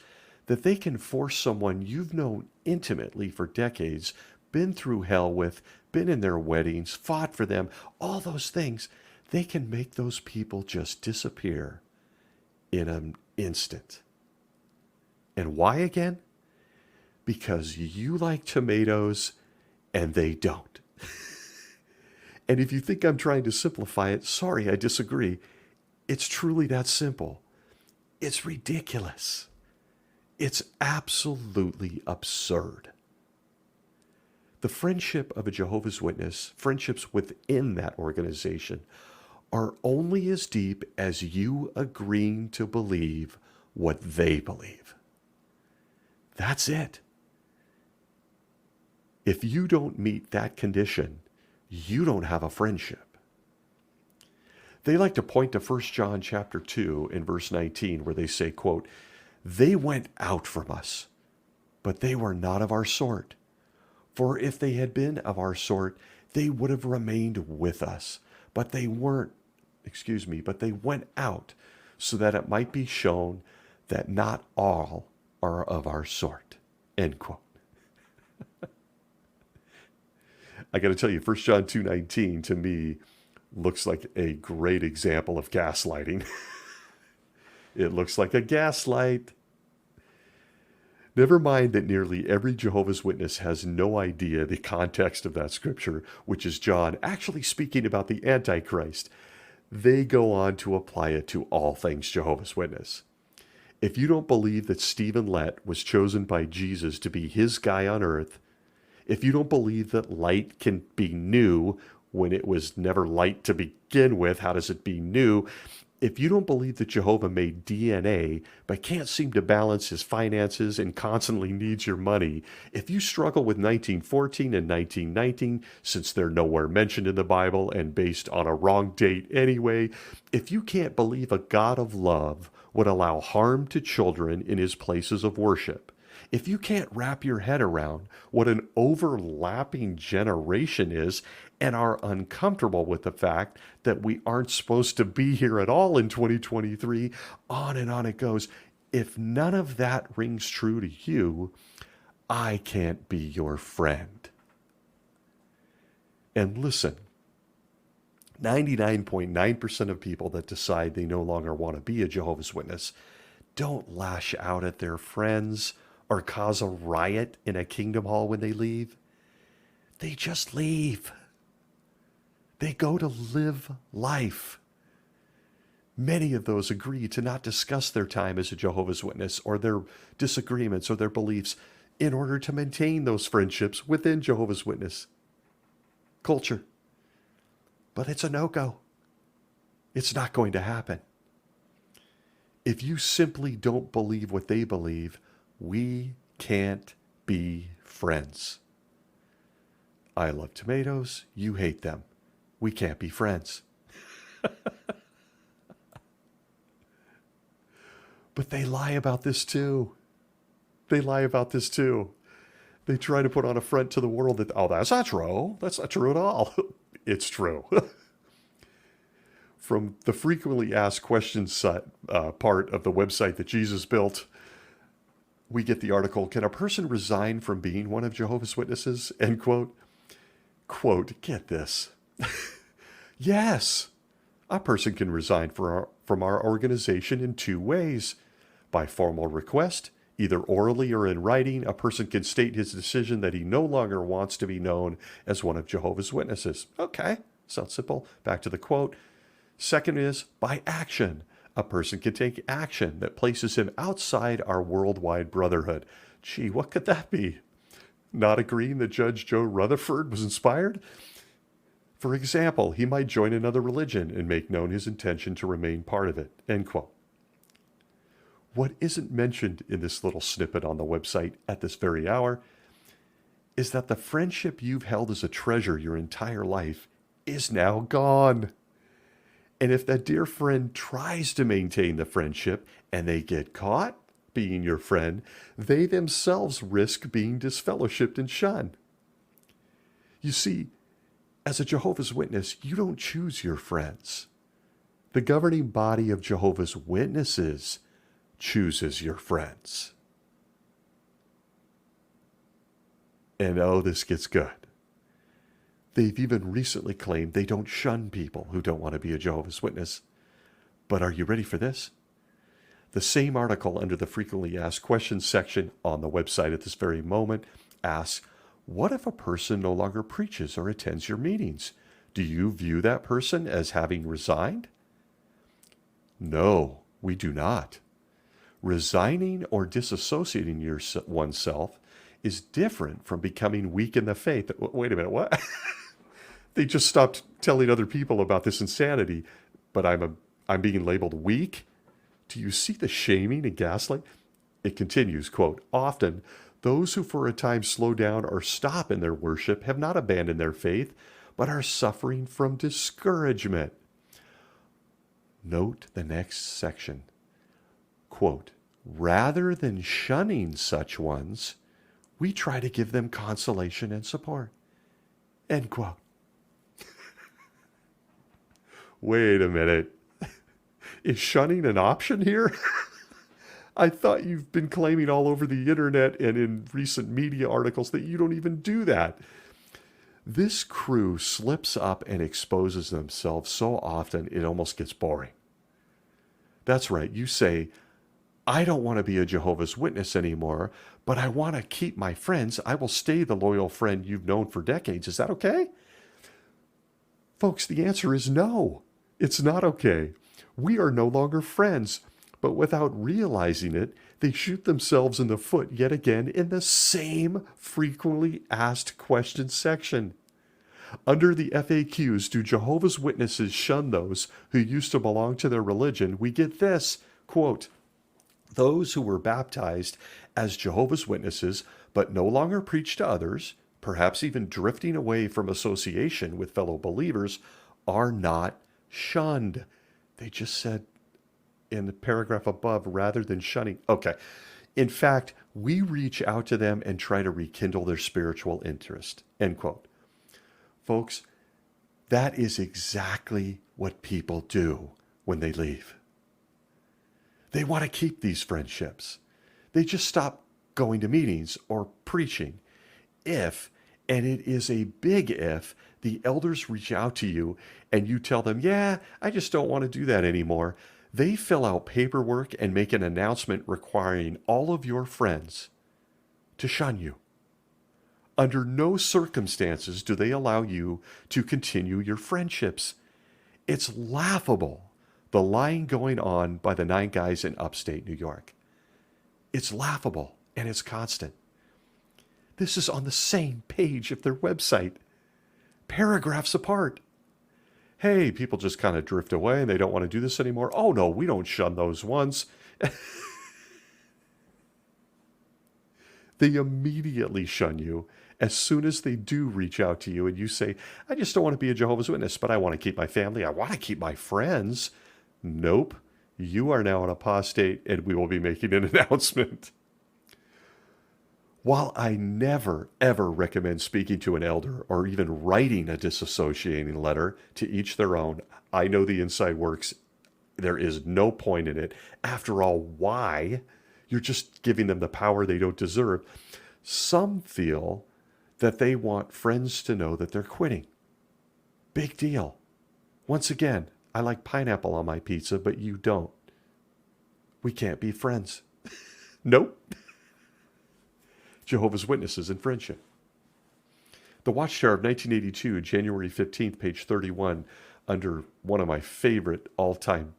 that they can force someone you've known intimately for decades, been through hell with, been in their weddings, fought for them, all those things, they can make those people just disappear in an instant. And why again? Because you like tomatoes and they don't. And if you think I'm trying to simplify it, sorry, I disagree. It's truly that simple. It's ridiculous. It's absolutely absurd. The friendship of a Jehovah's Witness, friendships within that organization, are only as deep as you agreeing to believe what they believe. That's it. If you don't meet that condition, you don't have a friendship. They like to point to 1 John chapter 2 in verse 19 where they say, quote, "They went out from us, but they were not of our sort. For if they had been of our sort, they would have remained with us. But they went out so that it might be shown that not all are of our sort." End quote. I got to tell you, 1 John 2:19 to me looks like a great example of gaslighting. It looks like a gaslight. Never mind that nearly every Jehovah's Witness has no idea the context of that scripture, which is John actually speaking about the Antichrist. They go on to apply it to all things Jehovah's Witness. If you don't believe that Stephen Lett was chosen by Jesus to be his guy on earth, if you don't believe that light can be new when it was never light to begin with, how does it be new? If you don't believe that Jehovah made DNA but can't seem to balance his finances and constantly needs your money, if you struggle with 1914 and 1919 since they're nowhere mentioned in the Bible and based on a wrong date anyway, if you can't believe a God of love would allow harm to children in his places of worship, if you can't wrap your head around what an overlapping generation is and are uncomfortable with the fact that we aren't supposed to be here at all in 2023, on and on it goes. If none of that rings true to you, I can't be your friend. And listen, 99.9% of people that decide they no longer want to be a Jehovah's Witness don't lash out at their friends or cause a riot in a kingdom hall when they leave. They just leave. They go to live life. Many of those agree to not discuss their time as a Jehovah's Witness or their disagreements or their beliefs in order to maintain those friendships within Jehovah's Witness culture. But it's a no-go. It's not going to happen. If you simply don't believe what they believe, we can't be friends. I love tomatoes. You hate them. We can't be friends. But they lie about this too. They lie about this too. They try to put on a front to the world that, oh, that's not true. That's not true at all. It's true. From the frequently asked questions part of the website that Jesus built, we get the article, "Can a person resign from being one of Jehovah's Witnesses?" End quote. Quote, get this. Yes, a person can resign from our organization in two ways. By formal request, either orally or in writing, a person can state his decision that he no longer wants to be known as one of Jehovah's Witnesses. Okay, sounds simple. Back to the quote. Second is by action. A person can take action that places him outside our worldwide brotherhood. Gee, what could that be? Not agreeing that Judge Joe Rutherford was inspired? For example, he might join another religion and make known his intention to remain part of it. End quote. What isn't mentioned in this little snippet on the website at this very hour is that the friendship you've held as a treasure your entire life is now gone. And if that dear friend tries to maintain the friendship and they get caught being your friend, they themselves risk being disfellowshipped and shunned. You see, as a Jehovah's Witness, you don't choose your friends. The governing body of Jehovah's Witnesses chooses your friends. And oh, this gets good. They've even recently claimed they don't shun people who don't want to be a Jehovah's Witness. But are you ready for this? The same article under the frequently asked questions section on the website at this very moment asks, what if a person no longer preaches or attends your meetings? Do you view that person as having resigned? No, we do not. Resigning or disassociating oneself is different from becoming weak in the faith. Wait a minute, what? They just stopped telling other people about this insanity, but I'm being labeled weak Do you see the shaming and gaslight? It continues, quote, often those who for a time slow down or stop in their worship have not abandoned their faith, but are suffering from discouragement. Note the next section. Quote, rather than shunning such ones, we try to give them consolation and support. End quote. Wait a minute. Is shunning an option here? I thought you've been claiming all over the internet and in recent media articles that you don't even do that. This crew slips up and exposes themselves so often it almost gets boring. That's right. You say, I don't want to be a Jehovah's Witness anymore, but I want to keep my friends. I will stay the loyal friend you've known for decades. Is that okay? Folks, the answer is no. It's not okay. We are no longer friends, but without realizing it, they shoot themselves in the foot yet again in the same frequently asked questions section. Under the FAQs, do Jehovah's Witnesses shun those who used to belong to their religion? We get this, quote, those who were baptized as Jehovah's Witnesses but no longer preach to others, perhaps even drifting away from association with fellow believers, are not shunned. They just said in the paragraph above, rather than shunning. Okay. In fact, we reach out to them and try to rekindle their spiritual interest. End quote. Folks, that is exactly what people do when they leave. They want to keep these friendships. They just stop going to meetings or preaching. If, and it is a big if, the elders reach out to you and you tell them, yeah, I just don't want to do that anymore. They fill out paperwork and make an announcement requiring all of your friends to shun you. Under no circumstances do they allow you to continue your friendships. It's laughable, the lying going on by the 9 guys in upstate New York. It's laughable and it's constant. This is on the same page of their website, paragraphs apart. Hey, people just kind of drift away and they don't want to do this anymore. Oh no, we don't shun those ones. They immediately shun you as soon as they do reach out to you and you say, I just don't want to be a Jehovah's Witness, but I want to keep my family. I want to keep my friends. Nope. You are now an apostate and we will be making an announcement. While I never, ever recommend speaking to an elder or even writing a disassociating letter, to each their own, I know the inside works. There is no point in it. After all, why? You're just giving them the power they don't deserve. Some feel that they want friends to know that they're quitting. Big deal. Once again, I like pineapple on my pizza, but you don't. We can't be friends. Nope. Jehovah's Witnesses and friendship. The Watchtower of 1982, January 15th, page 31, under one of my favorite all-time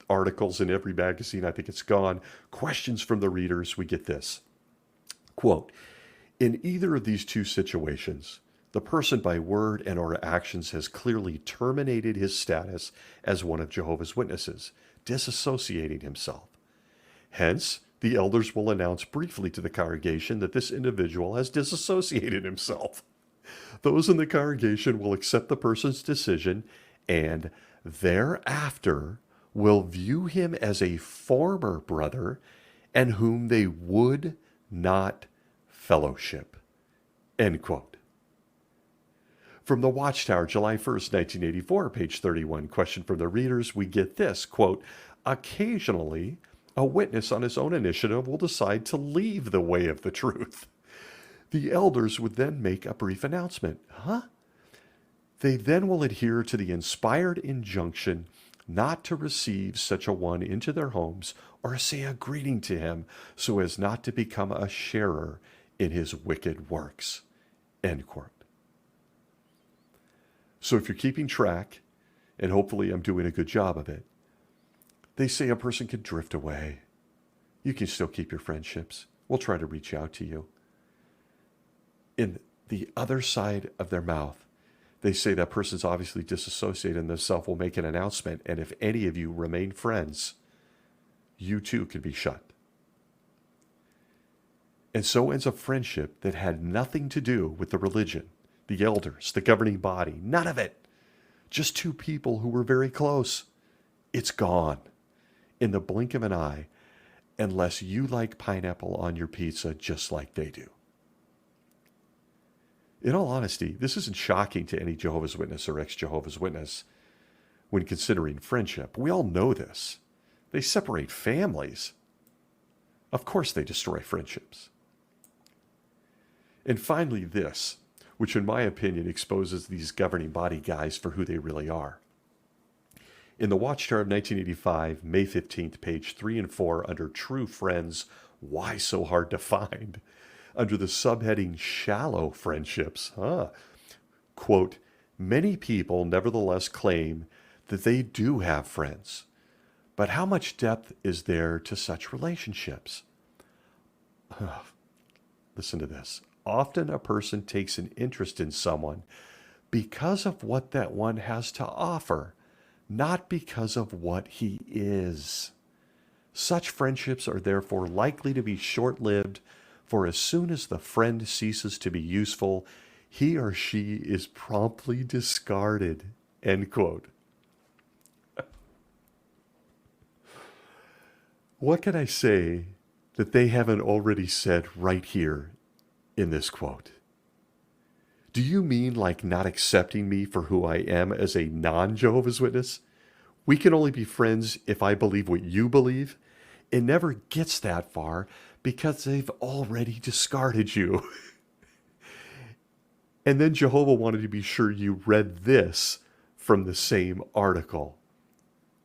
articles in every magazine, I think it's gone, questions from the readers, we get this. Quote, in either of these two situations, the person by word and or actions has clearly terminated his status as one of Jehovah's Witnesses, disassociating himself. Hence, the elders will announce briefly to the congregation that this individual has disassociated himself. Those in the congregation will accept the person's decision and thereafter will view him as a former brother and whom they would not fellowship. End quote. From the Watchtower, July 1st, 1984, page 31, question from the readers, we get this, quote, occasionally, a witness on his own initiative will decide to leave the way of the truth. The elders would then make a brief announcement. They then will adhere to the inspired injunction not to receive such a one into their homes or say a greeting to him so as not to become a sharer in his wicked works. End quote. So if you're keeping track, and hopefully I'm doing a good job of it, they say a person can drift away. You can still keep your friendships. We'll try to reach out to you. In the other side of their mouth, they say that person's obviously disassociated and themselves will make an announcement. And if any of you remain friends, you too could be shut. And so ends a friendship that had nothing to do with the religion, the elders, the governing body, none of it. Just two people who were very close. It's gone in the blink of an eye, unless you like pineapple on your pizza just like they do. In all honesty, this isn't shocking to any Jehovah's Witness or ex-Jehovah's Witness when considering friendship. We all know this. They separate families. Of course they destroy friendships. And finally this, which in my opinion exposes these governing body guys for who they really are. In the Watchtower of 1985, May 15th, page 3 and 4, under True Friends, Why So Hard to Find, under the subheading Shallow Friendships, quote, many people nevertheless claim that they do have friends. But how much depth is there to such relationships? Listen to this. Often a person takes an interest in someone because of what that one has to offer, not because of what he is. Such friendships are therefore likely to be short-lived, for as soon as the friend ceases to be useful, he or she is promptly discarded. End quote. What can I say that they haven't already said right here in this quote? Do you mean like not accepting me for who I am as a non-Jehovah's Witness? We can only be friends if I believe what you believe. It never gets that far because they've already discarded you. And then Jehovah wanted to be sure you read this from the same article.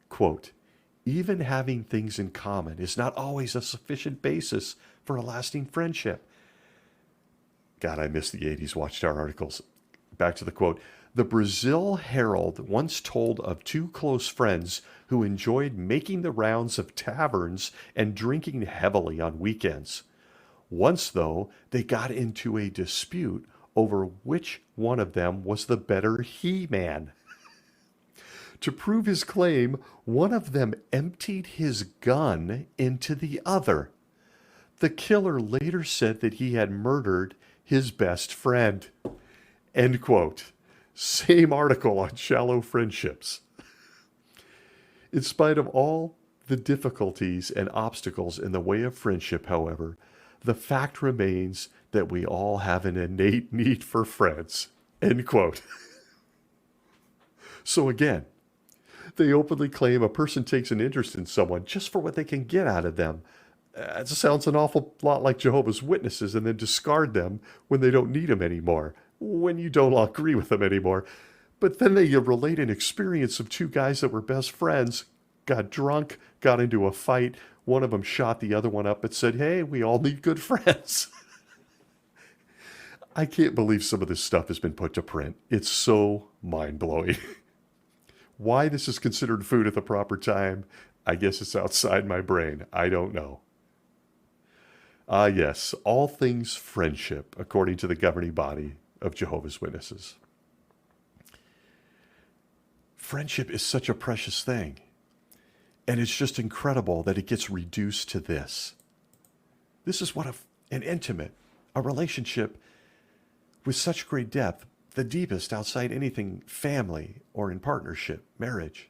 Quote, even having things in common is not always a sufficient basis for a lasting friendship. God, I miss the 80s Watchtower articles. Back to the quote. The Brazil Herald once told of two close friends who enjoyed making the rounds of taverns and drinking heavily on weekends. Once, though, they got into a dispute over which one of them was the better he-man. To prove his claim, one of them emptied his gun into the other. The killer later said that he had murdered his best friend. End quote. Same article on shallow friendships. In spite of all the difficulties and obstacles in the way of friendship, however, the fact remains that we all have an innate need for friends. End quote. So again, they openly claim a person takes an interest in someone just for what they can get out of them. It sounds an awful lot like Jehovah's Witnesses, and then discard them when they don't need them anymore, when you don't agree with them anymore. But then they relate an experience of two guys that were best friends, got drunk, got into a fight. One of them shot the other one up and said, hey, we all need good friends. I can't believe some of this stuff has been put to print. It's so mind-blowing. Why this is considered food at the proper time, I guess it's outside my brain. I don't know. Yes, all things friendship, according to the governing body of Jehovah's Witnesses. Friendship is such a precious thing. And it's just incredible that it gets reduced to this. This is what an intimate, a relationship with such great depth, the deepest outside anything family or in partnership, marriage.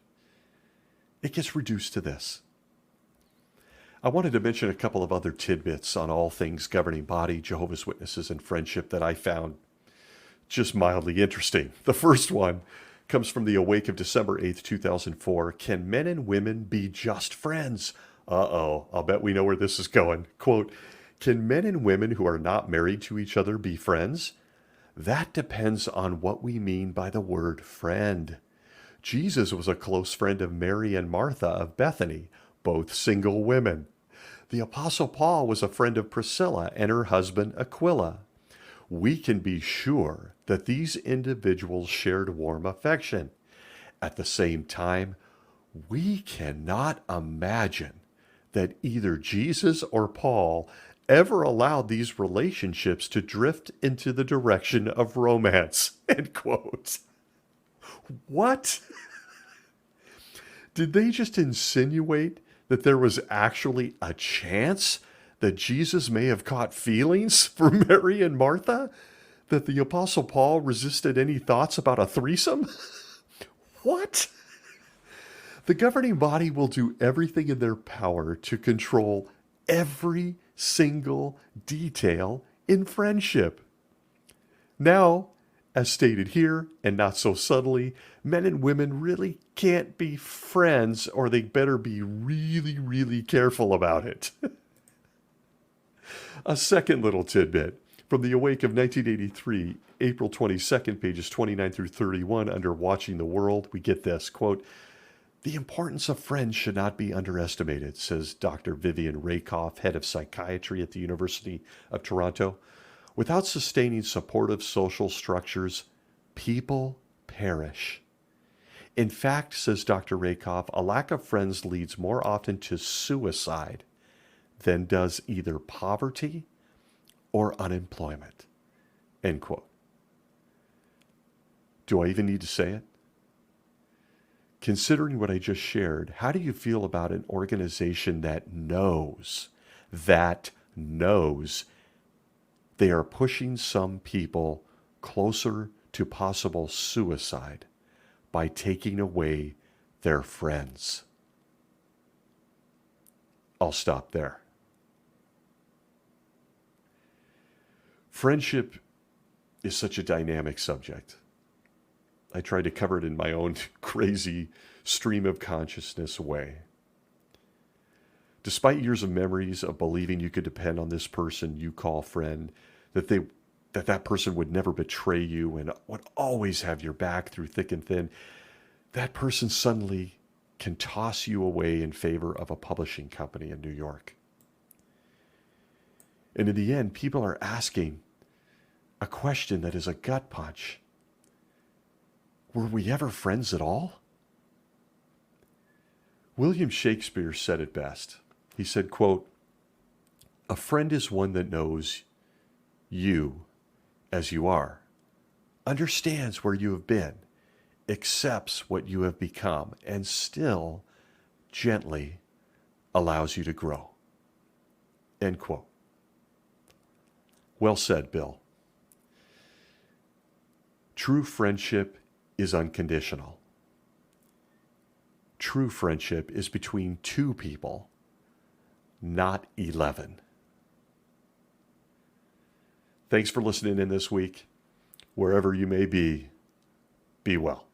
It gets reduced to this. I wanted to mention a couple of other tidbits on all things governing body, Jehovah's Witnesses, and friendship that I found just mildly interesting. The first one comes from the Awake of December 8th, 2004. Can men and women be just friends? Uh-oh, I'll bet we know where this is going. Quote, can men and women who are not married to each other be friends? That depends on what we mean by the word friend. Jesus was a close friend of Mary and Martha of Bethany, both single women. The Apostle Paul was a friend of Priscilla and her husband Aquila. We can be sure that these individuals shared warm affection. At the same time, we cannot imagine that either Jesus or Paul ever allowed these relationships to drift into the direction of romance. End quote. What? Did they just insinuate that there was actually a chance that Jesus may have caught feelings for Mary and Martha? That the Apostle Paul resisted any thoughts about a threesome? What? The governing body will do everything in their power to control every single detail in friendship. Now, as stated here, and not so subtly, men and women really can't be friends, or they better be really, really careful about it. A second little tidbit from the Awake of 1983, April 22nd, pages 29 through 31, under Watching the World, we get this, quote, "The importance of friends should not be underestimated," says Dr. Vivian Rakoff, head of psychiatry at the University of Toronto. "Without sustaining supportive social structures, people perish. In fact," says Dr. Rakoff, "a lack of friends leads more often to suicide than does either poverty or unemployment." End quote. Do I even need to say it? Considering what I just shared, how do you feel about an organization that knows they are pushing some people closer to possible suicide by taking away their friends? I'll stop there. Friendship is such a dynamic subject. I tried to cover it in my own crazy stream of consciousness way. Despite years of memories of believing you could depend on this person you call friend, that person would never betray you and would always have your back through thick and thin, that person suddenly can toss you away in favor of a publishing company in New York. And in the end, people are asking a question that is a gut punch. Were we ever friends at all? William Shakespeare said it best. He said, quote, "A friend is one that knows you as you are, understands where you have been, accepts what you have become, and still gently allows you to grow." End quote. Well said, Bill. True friendship is unconditional. True friendship is between two people, not 11. Thanks for listening in this week. Wherever you may be well.